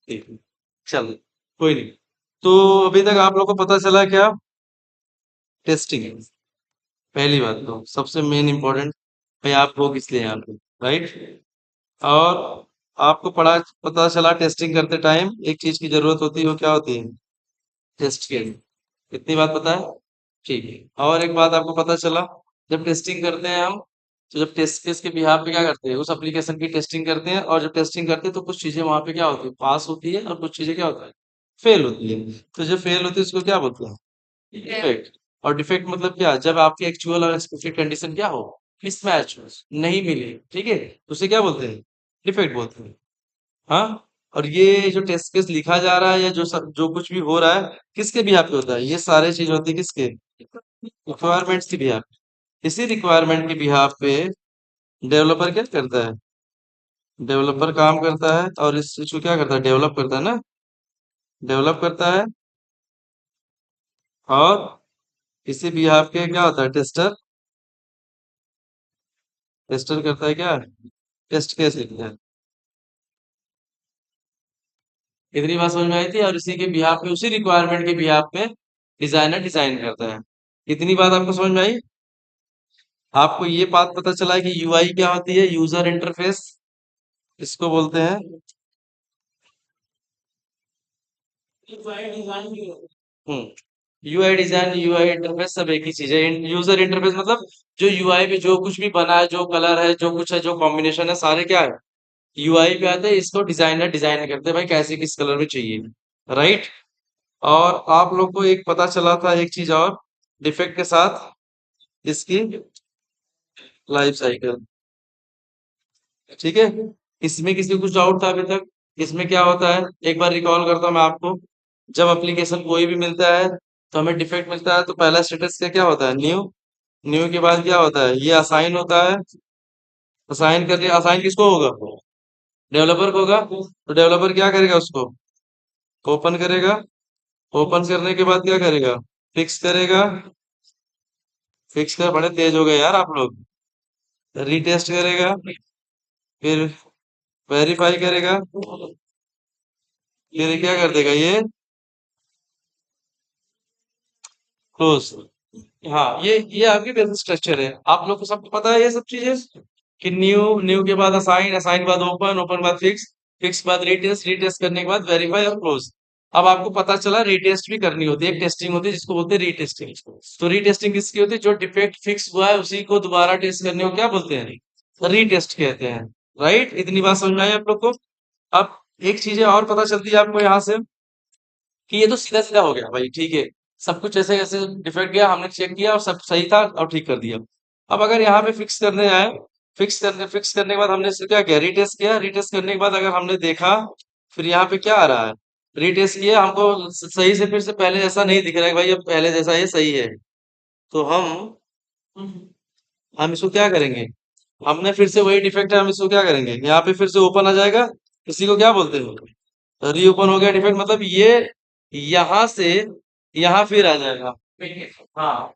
ठीक है, चल कोई नहीं। तो अभी तक आप लोग को पता चला क्या? टेस्टिंग। पहली बात तो सबसे मेन इम्पोर्टेंट, भाई आप लोग इसलिए यहाँ पे, राइट? और आपको पढ़ा पता चला टेस्टिंग करते टाइम एक चीज की जरूरत होती है, वो क्या होती है? Test case. इतनी बात पता है? ठीक है। और एक बात आपको पता चला, जब टेस्टिंग करते हैं हम, तो जब टेस्ट केस के बिहाफ पे क्या करते हैं, उस एप्लीकेशन की टेस्टिंग करते हैं, और जब टेस्टिंग करते हैं तो कुछ चीजें वहां पे क्या होती है, पास होती है, और कुछ चीजें क्या होता है, फेल होती है। तो जो फेल होती है उसको क्या बोलते हैं? डिफेक्ट। और डिफेक्ट मतलब क्या, जब आपकी एक्चुअल और एक्सपेक्टेड कंडीशन क्या हो, मिसमैच हो, नहीं मिले, ठीक है, तो उसे क्या बोलते हैं? डिफेक्ट बोलते हैं। हाँ। और ये जो टेस्ट केस लिखा जा रहा है, या जो कुछ भी हो रहा है, किसके बिहाफ पे होता है? ये सारे चीज होती है किसके? रिक्वायरमेंट्स की बिहाफ। इसी रिक्वायरमेंट की बिहाफ पे डेवलपर क्या करता है? डेवलपर काम करता है, और इस चीज को क्या करता है? डेवलप करता है ना। डेवलप करता है। और इसी बिहाफ के क्या होता है? टेस्टर। टेस्टर करता है क्या? टेस्ट केस लिखता है। इतनी बात समझ में आई थी? और इसी के बिहाफ पे, उसी रिक्वायरमेंट के बिहाफ पे डिजाइनर डिजाइन करता है। इतनी बात आपको समझ में आई? आपको ये बात पता चला है कि यूआई क्या होती है? User interface. इसको बोलते हैं। हम्म। यूआई डिजाइन, यूआई इंटरफेस सब एक ही चीज है। यूजर इंटरफेस मतलब जो यूआई पे जो कुछ भी बना है, जो कलर है, जो कुछ है, जो कॉम्बिनेशन है, सारे क्या है, यूआई पे आते हैं। इसको डिजाइनर डिजाइन करते हैं, भाई कैसे किस कलर में चाहिए, राइट? और आप लोग को एक पता चला था एक चीज और, डिफेक्ट के साथ इसकी लाइफ साइकिल। ठीक है। इसमें किसी को कुछ डाउट था अभी तक? इसमें क्या होता है, एक बार रिकॉल करता हूँ मैं आपको। जब एप्लीकेशन कोई भी मिलता है, तो हमें डिफेक्ट मिलता है, तो पहला स्टेटस क्या होता है? न्यू। न्यू के बाद क्या होता है? ये असाइन होता है। असाइन कर दिया। असाइन किसको होगा? डेवलपर को होगा। तो डेवलपर क्या करेगा? उसको ओपन करेगा। ओपन करने के बाद क्या करेगा? फिक्स करेगा। फिक्स कर, बड़े तेज हो गए यार आप लोग। रीटेस्ट करेगा। फिर वेरीफाई करेगा। फिर क्या कर देगा ये? क्लोज। हाँ, ये आपकी बेसिक स्ट्रक्चर है। आप लोग को सबको पता है ये सब चीजें, कि न्यू, न्यू के बाद असाइन, असाइन के बाद ओपन, ओपन बाद फिक्स, फिक्स बाद रीटेस्ट, रीटेस्ट करने के बाद वेरीफाई और क्लोज। अब आपको पता चला रीटेस्ट भी करनी होती है, एक टेस्टिंग होती है जिसको बोलते हैं रीटेस्टिंग। तो रीटेस्टिंग किसकी होती है? जो डिफेक्ट फिक्स हुआ है उसी को दोबारा टेस्ट करने को क्या बोलते हैं? रीटेस्ट कहते हैं। राइट? इतनी बात समझ में आई आप लोग को? अब एक चीजें और पता चलती है आपको यहाँ से, कि ये तो सीधा सीधा हो गया भाई, ठीक है, सब कुछ ऐसे ऐसे डिफेक्ट गया, हमने चेक किया और सब सही था और ठीक कर दिया। अब अगर यहाँ पे फिक्स करने आए, फिक्स करने के बाद हमने इससे क्या किया? रीटेस्ट किया। रीटेस्ट करने के बाद अगर हमने देखा, फिर यहाँ पे क्या आ रहा है? रीटेस्ट किया, हमको सही से फिर से पहले जैसा नहीं दिख रहा है, भाई अब पहले जैसा ये सही है। तो हम इसको क्या करेंगे? हमने फिर से वही डिफेक्ट है, हम इसको क्या करेंगे? यहाँ पे फिर से ओपन आ जाएगा। इसी को क्या बोलते हैं? रीओपन हो गया डिफेक्ट, मतलब ये यहाँ से यहाँ फिर आ जाएगा। हाँ।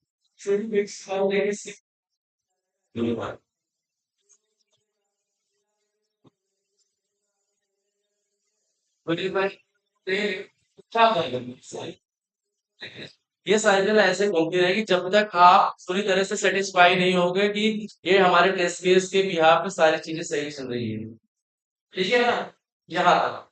ये साइकिल ऐसे घूमती रहेगी जब तक आप पूरी तरह से सेटिस्फाई नहीं होगे कि ये हमारे टेस्ट केस के बिहाफ पे सारी चीजें सही चल रही है। ठीक है ना? यहाँ तक।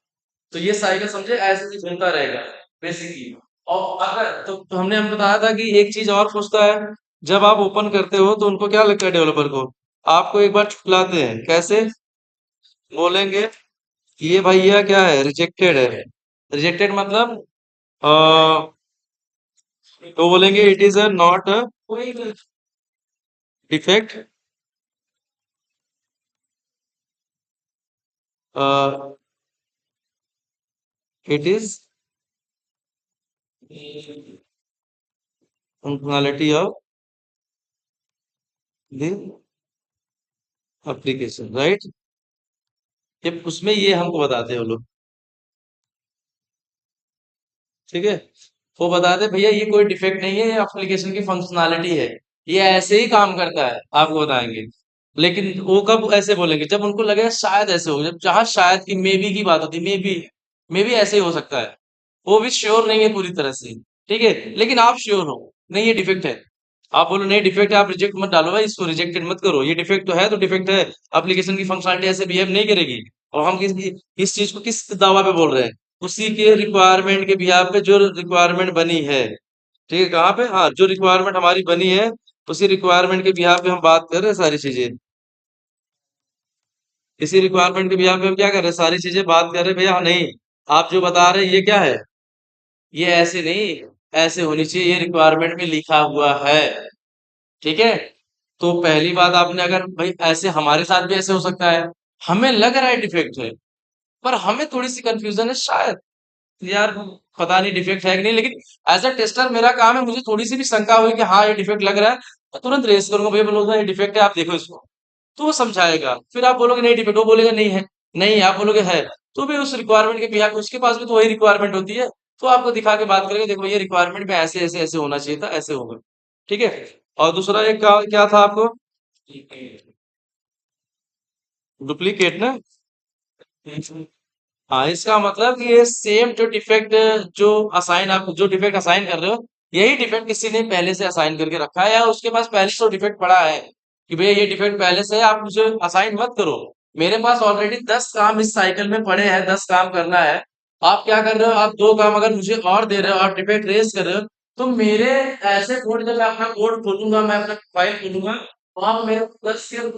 तो ये साइकिल समझे ऐसे ही घूमता रहेगा बेसिकली। और अगर तो हमने हम बताया था कि एक चीज और पूछता है, जब आप ओपन करते हो तो उनको क्या लगता है डेवलपर को? आपको एक बार छुटलाते हैं, कैसे? बोलेंगे कि ये भैया क्या है, रिजेक्टेड है। रिजेक्टेड मतलब तो बोलेंगे it is a not a defect, it is functionality of the application, right? ये उसमें ये हमको बताते हैं वो लोग। ठीक है। वो बताते हैं भैया ये कोई डिफेक्ट नहीं है, ये एप्लीकेशन की फंक्शनैलिटी है, ये ऐसे ही काम करता है, आपको बताएंगे। लेकिन वो कब ऐसे बोलेंगे? जब उनको लगे शायद ऐसे हो, जब जहां शायद की मे बी की बात होती, मे बी, मे भी ऐसे ही हो सकता है, वो भी श्योर नहीं है पूरी तरह से, ठीक है, लेकिन आप श्योर हो नहीं ये डिफेक्ट है, आप बोलो नहीं डिफेक्ट है, आप रिजेक्ट मत डालो भाई, इसको रिजेक्टेड मत करो, ये डिफेक्ट तो है तो डिफेक्ट है, एप्लीकेशन की फंक्शनलिटी ऐसे बिहेव नहीं करेगी। और हम किस चीज को किस दावा पे बोल रहे हैं, उसी के रिक्वायरमेंट के बिहाफ पे जो रिक्वायरमेंट बनी है, ठीक है, कहाँ पे, हाँ, जो रिक्वायरमेंट हमारी बनी है उसी रिक्वायरमेंट के बिहाफ पे हम बात कर रहे हैं सारी चीजें, इसी रिक्वायरमेंट के बिहाफ पे हम क्या कर रहे हैं, सारी चीजें बात कर रहे हैं भैया, नहीं आप जो बता रहे हैं ये क्या है, ये ऐसे नहीं, ऐसे होनी चाहिए, ये रिक्वायरमेंट में लिखा हुआ है, ठीक है। तो पहली बात आपने, अगर भाई ऐसे हमारे साथ भी ऐसे हो सकता है, हमें लग रहा है डिफेक्ट है, पर हमें थोड़ी सी कंफ्यूजन है शायद, यार पता नहीं डिफेक्ट है कि नहीं, लेकिन एज अ टेस्टर मेरा काम है, मुझे थोड़ी सी भी शंका हुई कि हाँ ये डिफेक्ट लग रहा है, तो तुरंत रेस करूंगा, भैया बोलूंगा ये डिफेक्ट है आप देखो इसको, तो वो समझाएगा, फिर आप बोलोगे नहीं डिफेक्ट, वो बोलेगा नहीं है, नहीं आप बोलोगे है, तो भी उस रिक्वायरमेंट के बिहाफ उसके पास भी तो वही रिक्वायरमेंट होती है, तो आपको दिखा के बात करेगा, देखो ये रिक्वायरमेंट में ऐसे ऐसे ऐसे होना चाहिए था, ऐसे होगा, ठीक है। और दूसरा एक क्या था आपको, डुप्लीकेट ना, हाँ इसका मतलब कि ये सेम जो डिफेक्ट, जो असाइन आप जो डिफेक्ट असाइन कर रहे हो, यही डिफेक्ट किसी ने पहले से असाइन करके रखा है, या उसके पास पहले से डिफेक्ट पड़ा है कि भैया ये डिफेक्ट पहले से है, आप मुझे असाइन मत करो, मेरे पास ऑलरेडी 10 काम इस साइकिल में पड़े हैं, 10 काम करना है, आप क्या कर रहे हो, आप 2 काम अगर मुझे और दे रहे हो और डिफेक्ट रेज कर रहे हो, तो मेरे ऐसे कोड, जब मैं अपना कोड खोलूंगा, मैं अपना फाइल खोलूंगा, वहां पर मेरे को 10 के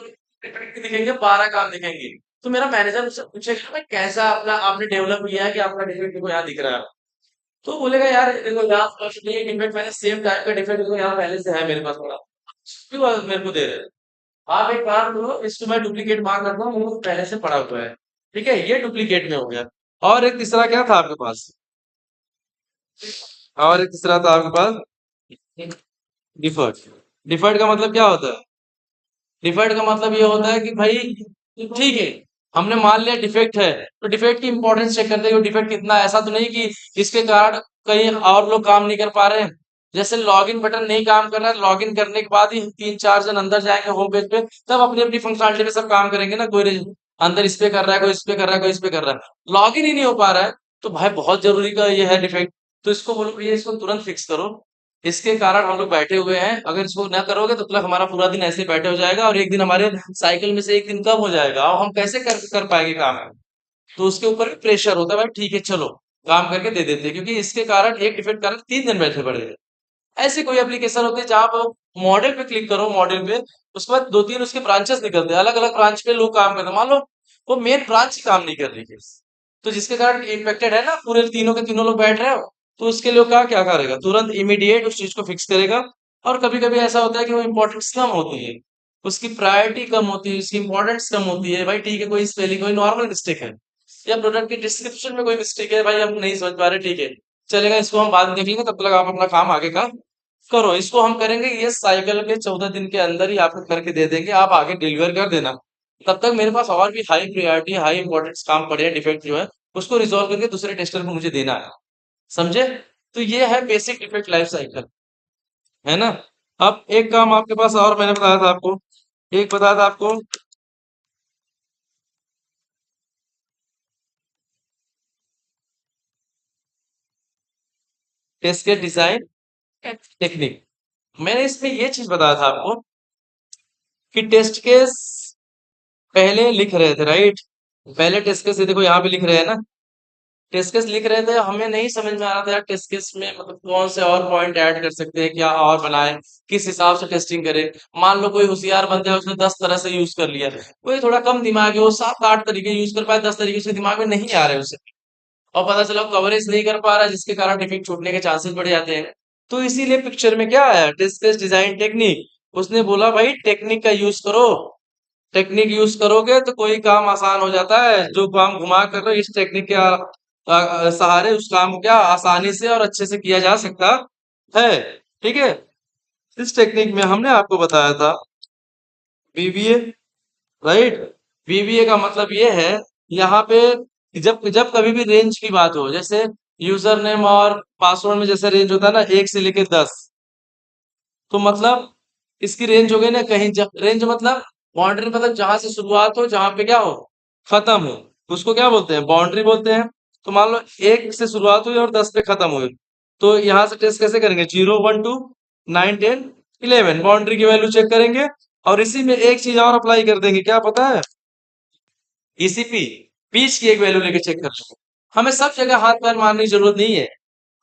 डिफेक्ट दिखेंगे, 12 काम दिखेंगे, तो मेरा मैनेजर मुझसे पूछेगा मैं कैसा अपना आपने डेवलप किया है कि आपका डिफेक्ट देखो यहाँ दिख रहा है, तो बोलेगा यार देखो यहाँ फर्स्ट ये डिफेक्ट मैंने सेम टाइप का डिफेक्ट देखो यहाँ पहले से है मेरे पास थोड़ा, क्यों आप मेरे को दे रहे हो, आप एक काम करो इसको मैं डुप्लीकेट मार्क करता हूँ, वो पहले से पड़ा हुआ है, ठीक है, ये डुप्लीकेट में हो गया। और एक तीसरा क्या था आपके पास, और एक तीसरा था आपके पास डिफर्ड, डिफर्ड का मतलब क्या होता है, डिफेक्ट का मतलब ये होता है कि भाई ठीक है, हमने मान लिया डिफेक्ट है, तो डिफेक्ट की इंपॉर्टेंस चेक करते हैं कि डिफेक्ट कितना है, ऐसा तो नहीं कि इसके कारण कहीं और लोग काम नहीं कर पा रहे हैं, जैसे लॉगिन बटन नहीं काम कर रहा है, लॉगिन करने के बाद ही 3-4 जन अंदर जाएंगे होम पेज पे, तब अपनी अपनी फंक्शनलिटी पे सब काम करेंगे ना, अंदर इस पे कर रहा है, कोई इस पे कर रहा है, कोई इस पे कर रहा है, लॉगिन ही नहीं हो पा रहा है, तो भाई बहुत जरूरी का ये है डिफेक्ट, तो इसको बोलो भैया इसको तुरंत फिक्स करो, इसके कारण हम लोग बैठे हुए हैं, अगर इसको ना करोगे तो मतलब हमारा पूरा दिन ऐसे ही बैठे हो जाएगा, और एक दिन हमारे साइकिल में से एक दिन कम हो जाएगा, और हम कैसे कर पाएंगे काम, तो उसके ऊपर भी प्रेशर होता है, भाई ठीक है चलो काम करके दे देते हैं, क्योंकि इसके कारण एक डिफेक्ट कारण 3 दिन बैठे पड़े हैं। ऐसी कोई एप्लीकेशन होती है जहां आप मॉडल पे क्लिक करो, मॉडल पे उसके बाद 2-3 उसके ब्रांचेस निकलते हैं, अलग अलग ब्रांच पे लोग काम करते हैं, मान लो वो मेन ब्रांच ही काम नहीं कर रही है, तो जिसके कारण इम्पेक्टेड है ना, पूरे तीनों के तीनों लोग बैठ रहे हो, तो उसके लिए वो क्या क्या करेगा, तुरंत इमीडिएट उस चीज को फिक्स करेगा। और कभी कभी ऐसा होता है कि वो इम्पोर्टेंस कम होती है, उसकी प्रायोरिटी कम होती है, उसकी इंपॉर्टेंस कम होती है, भाई ठीक है कोई स्पेलिंग कोई नॉर्मल मिस्टेक है, या प्रोडक्ट की डिस्क्रिप्शन में कोई मिस्टेक है, भाई हम नहीं समझ पा रहे, ठीक है चलेगा, इसको हम बाद में देख लेंगे, तब तक आप अपना काम आगे का करो, इसको हम करेंगे ये साइकिल के 14 दिन के अंदर ही आपको करके दे देंगे, आप आगे डिलीवर कर देना, तब तक मेरे पास और भी हाई प्रायोरिटी हाई इंपॉर्टेंस काम पड़े हैं, डिफेक्ट जो है उसको रिजॉल्व करके दूसरे टेस्टर को मुझे देना है, समझे, तो ये है बेसिक डिफेक्ट लाइफ साइकिल, है ना। अब एक काम आपके पास और मैंने बताया था आपको, एक बताया था आपको, टेस्ट के डिजाइन टेक्निक, मैंने इसमें ये चीज बताया था आपको कि टेस्ट केस पहले लिख रहे थे, राइट, पहले टेस्ट केस देखो यहाँ पे लिख रहे हैं ना, टेस्ट केस लिख रहे थे, हमें नहीं समझ में आ रहा था यार टेस्ट केस में मतलब कौन से और पॉइंट ऐड कर सकते हैं, क्या और बनाए, किस हिसाब से टेस्टिंग करें, मान लो कोई होशियार बंदा है उसने 10 तरह से यूज कर लिया, कोई थोड़ा कम दिमाग है वो 7-8 तरीके यूज कर पाए, 10 तरीके उसके दिमाग में नहीं आ रहे उसे, और पता चला कवरेज नहीं कर पा रहा है, जिसके कारण डिफेक्ट छूटने के चांसेस बढ़ जाते हैं। तो इसीलिए पिक्चर में क्या आया, टेस्ट केस डिजाइन टेक्निक, उसने बोला भाई टेक्निक का यूज करो, टेक्निक यूज करोगे तो कोई काम आसान हो जाता है, जो काम घुमा कर रहे हो इस टेक्निक के सहारे उस काम को क्या आसानी से और अच्छे से किया जा सकता है, ठीक है। इस टेक्निक में हमने आपको बताया था बीबीए, राइट, बीबीए का मतलब ये है, यहाँ पे जब जब कभी भी रेंज की बात हो, जैसे यूजर नेम और पासवर्ड में जैसे रेंज होता है ना 1 से लेके 10, तो मतलब इसकी रेंज हो गई ना, कहीं रेंज मतलब बाउंड्री, मतलब जहां से शुरुआत हो जहां पे क्या हो खत्म हो, उसको क्या बोलते हैं, बाउंड्री बोलते हैं। तो मान लो 1 से शुरुआत हुई और 10 पे खत्म हुई, तो यहाँ से टेस्ट कैसे करेंगे? 0 1 2 9 10 11 बाउंड्री की वैल्यू चेक करेंगे और इसी में एक चीज और अप्लाई कर देंगे, क्या पता है? ईसीपी, बीच की एक वैल्यू लेके चेक कर लेंगे। हमें सब जगह हाथ पैर मारने की जरूरत नहीं है,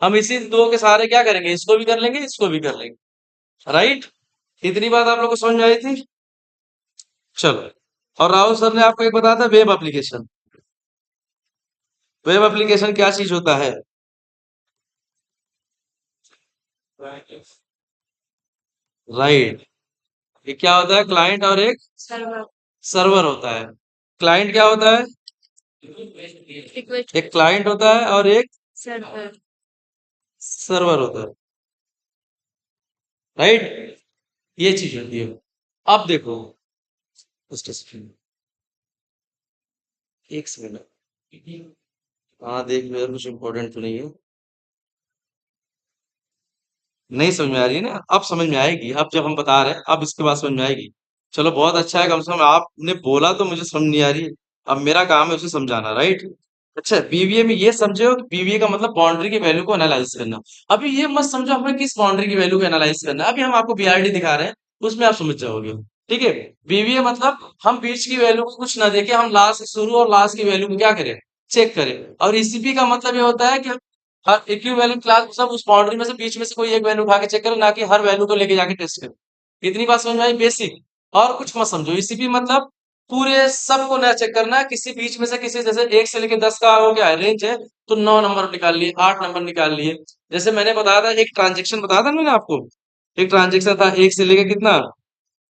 हम इसी दो के सहारे क्या करेंगे? इसको भी कर लेंगे, इसको भी कर लेंगे। राइट? इतनी बात आप लोग को समझ में आई थी? चलो, और राहुल सर ने आपको एक बताया था वेब एप्लीकेशन। वेब एप्लीकेशन क्या चीज होता है? राइट। ये क्या होता है? क्लाइंट और एक सर्वर होता है। क्लाइंट क्या होता है? एक क्लाइंट होता है और एक सर्वर होता है। राइट? ये चीज होती है। अब देखो, just a second, एक सेकंड। हाँ देख लो यार, कुछ इंपॉर्टेंट तो नहीं है। नहीं समझ में आ रही है ना? अब समझ में आएगी, अब जब हम बता रहे हैं अब इसके बाद समझ में आएगी। चलो बहुत अच्छा है, कम से कम आपने बोला तो मुझे समझ नहीं आ रही है। अब मेरा काम है उसे समझाना, राइट? अच्छा, बीवीए में ये समझे हो कि बीवीए का मतलब बाउंड्री की वैल्यू को एनालाइज करना। अभी ये मत समझो हमें किस बाउंड्री की वैल्यू को एनालाइज करना है, अभी हम आपको बीआरडी दिखा रहे हैं, उसमें आप समझ जाओगे। ठीक है? बीवीए मतलब हम बीच की वैल्यू को कुछ ना देखे, हम लास्ट शुरू और लास्ट की वैल्यू को क्या करें? चेक करें। और ईसीपी का मतलब ये होता है कि हर इक्विवेलेंट क्लास मतलब उस बाउंड्री में से बीच में से कोई एक वैल्यू उठा के चेक करें, ना कि हर वैल्यू को लेके जाके टेस्ट करें। इतनी बात समझ में आई? बेसिक। और कुछ मत समझो। ईसीपी मतलब पूरे सबको नया चेक करना है, किसी बीच में से किसी, जैसे 1 से लेके 10 का हो गया है रेंज है, तो 9 नंबर निकाल लिए, 8 नंबर निकाल लिए। जैसे मैंने बताया था, एक ट्रांजेक्शन बताया था मैंने आपको, एक ट्रांजेक्शन था 1 से लेके कितना,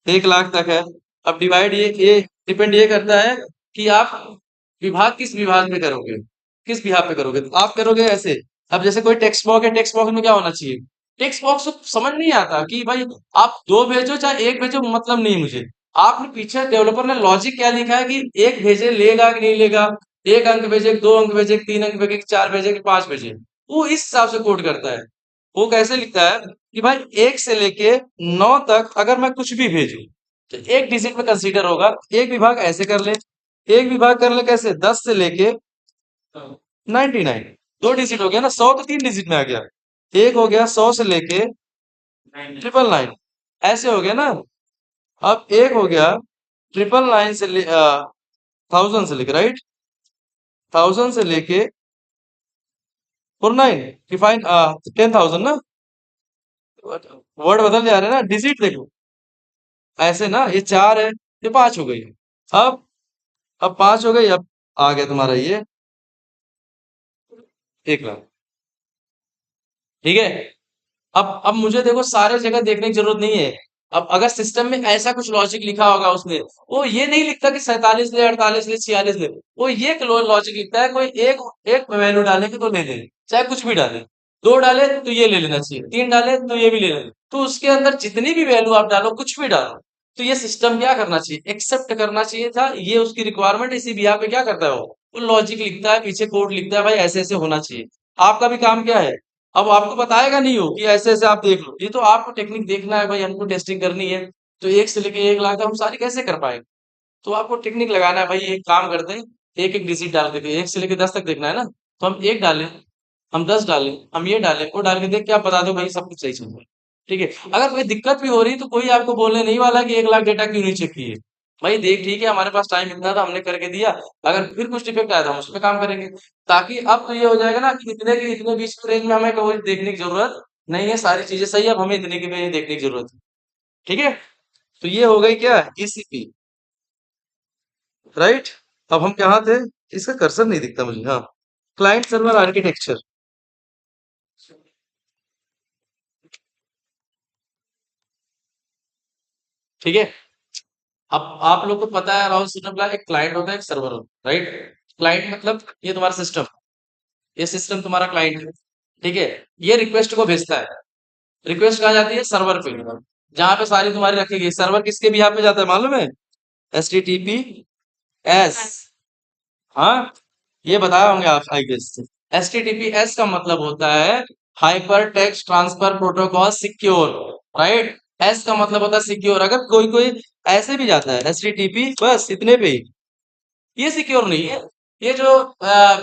1 लाख तक है। अब डिवाइड ये डिपेंड ये करता है कि आप विभाग किस विभाग में करोगे, किस विभाग पे करोगे। तो आप करोगे ऐसे, अब जैसे कोई टेक्स्ट बॉक्स है, टेक्स्ट बॉक्स में क्या होना चाहिए? टेक्स्ट बॉक्स तो समझ नहीं आता कि भाई आप दो भेजो चाहे एक भेजो, मतलब नहीं मुझे। आपने पीछे डेवलपर ने लॉजिक क्या लिखा है कि एक भेजे लेगा कि नहीं लेगा, एक अंक भेजे, 2 अंक भेजे, 3 अंक भेजे, 4 भेजे, 5 भेजे, वो इस हिसाब से कोड करता है। वो कैसे लिखता है कि भाई 1 से लेके 9 तक अगर मैं कुछ भी भेजूं तो एक डिजिट में कंसीडर होगा। एक विभाग ऐसे कर ले, एक विभाग कर ले कैसे, 10 से लेके 99, 2 डिजिट हो गया ना, 100 तो 3 डिजिट में आ गया। एक हो गया 100 से लेके 999, ऐसे हो गया ना। अब एक हो गया 999 से 1000 से लेके, राइट, 1000 से लेके 49, डिफाइन 10,000 ना। वर्ड बदल जा रहे हैं ना, डिजिट देखो ऐसे ना, ये 4 है, ये 5 हो गई। अब अब 5 हो गई, अब आ गया तुम्हारा ये 1 लाख। ठीक है? अब मुझे देखो सारे जगह देखने की जरूरत नहीं है। अब अगर सिस्टम में ऐसा कुछ लॉजिक लिखा होगा उसने, वो ये नहीं लिखता कि 47 ले, 48 ले, 46 ले, वो ये लॉजिक लिखता है कोई एक एक वैल्यू डाले कि तो ले ले, चाहे कुछ भी डाले। 2 डाले तो ये ले लेना चाहिए, 3 डाले तो ये भी ले लेना। तो उसके अंदर जितनी भी वैल्यू आप डालो, कुछ भी डालो, तो ये सिस्टम क्या करना चाहिए? एक्सेप्ट करना चाहिए था। ये उसकी रिक्वायरमेंट, इसी बिहा पे क्या करता है वो लॉजिक लिखता है, पीछे कोड लिखता है, भाई ऐसे ऐसे होना चाहिए। आपका भी काम क्या है? अब आपको बताएगा नहीं हो कि ऐसे ऐसे आप देख लो, ये तो आपको टेक्निक देखना है भाई, हमको टेस्टिंग करनी है। तो 1 से लेके 1 लाख तक हम सारी कैसे कर पाए? तो आपको टेक्निक लगाना है भाई। एक काम करते हैं, एक एक डिजिट डाल देते हैं, 1 से लेके 10 तक देखना है ना, तो हम एक डालें, हम 10 डालें, हम ये डालें, वो डाल के देख के आप बता दो भाई सब कुछ सही चल रहा है। ठीक है? अगर कोई दिक्कत भी हो रही है तो कोई आपको बोलने नहीं वाला कि 1 लाख डेटा क्यों नहीं चेक किए। भाई देख, ठीक है हमारे पास टाइम इतना था, हमने करके दिया, अगर फिर कुछ डिफेक्ट आया तो हम उस पे काम करेंगे। ताकि अब तो ये हो जाएगा ना कि इतने के इतने बीच के रेंज में हमें कोई देखने की जरूरत नहीं है, सारी चीजें सही है, अब हमें इतने की में देखने की जरूरत है। ठीक है? तो ये हो गई क्या, ईसीपी। राइट? अब हम कहाँ थे? इसका कर्सर नहीं दिखता मुझे, हाँ, क्लाइंट सर्वर आर्किटेक्चर। ठीक है? अब आप लोग को पता है राहुल सिस्टम, एक क्लाइंट होता है, एक सर्वर होता है, राइट? क्लाइंट मतलब ये तुम्हारा सिस्टम, ये सिस्टम तुम्हारा क्लाइंट है। ठीक है? ये रिक्वेस्ट को भेजता है, रिक्वेस्ट कहाँ जाती है? सर्वर पे, जहां पे सारी तुम्हारी रखी गई। सर्वर किसके भी यहाँ पे जाता है मालूम है? HTTPS। हाँ, ये बताया होंगे आप आई गेस। HTTPS का मतलब होता है hyper text transfer protocol secure. Right? S का मतलब होता है सिक्योर। अगर कोई कोई ऐसे भी जाता है HTTP बस इतने पे ही, ये सिक्योर नहीं है। ये जो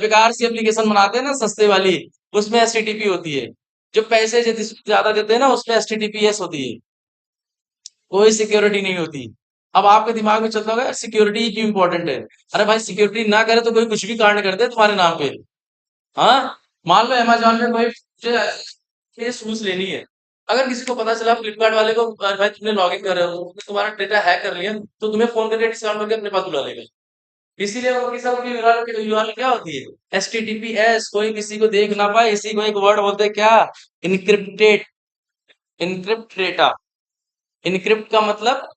बेकार सी एप्लीकेशन बनाते हैं ना सस्ते वाली, उसमें एचटीटीपी होती है। जो पैसे ज्यादा देते हैं ना उसमें एचटीटीपीएस होती है। कोई सिक्योरिटी नहीं होती। अब आपके दिमाग में चलता होगा सिक्योरिटी क्यों इंपॉर्टेंट है। अरे भाई सिक्योरिटी ना करे तो कोई कुछ भी कांड कर दे तुम्हारे नाम पे। हाँ, मान लो अमेजोन में कोई मुझे शूज लेनी है। अगर किसी को पता चला फ्लिपकार्ट वाले को, "अरे भाई तुमने लॉग इन कर रहे हो, तुमने तुम्हारा डेटा हैक कर लिया, तो तुम्हें फोन करके डिस्काउंट करके अपने पास बुला लेगा। इसीलिए उनकी सबकी यूआरएल क्या होती है, एचटीटीपीएस, कोई किसी को देख ना पाए। इसी को एक वर्ड बोलते हैं क्या, इनक्रिप्टेड, इनक्रिप्ट डेटा। इनक्रिप्ट का मतलब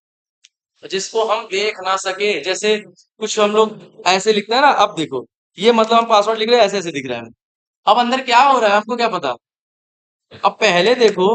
जिसको हम देख ना सके। जैसे कुछ हम लोग ऐसे लिखते हैं ना, अब देखो ये मतलब हम पासवर्ड लिख रहे हैं, ऐसे ऐसे दिख रहा है। अब अंदर क्या हो रहा है हमको क्या पता। अब पहले देखो,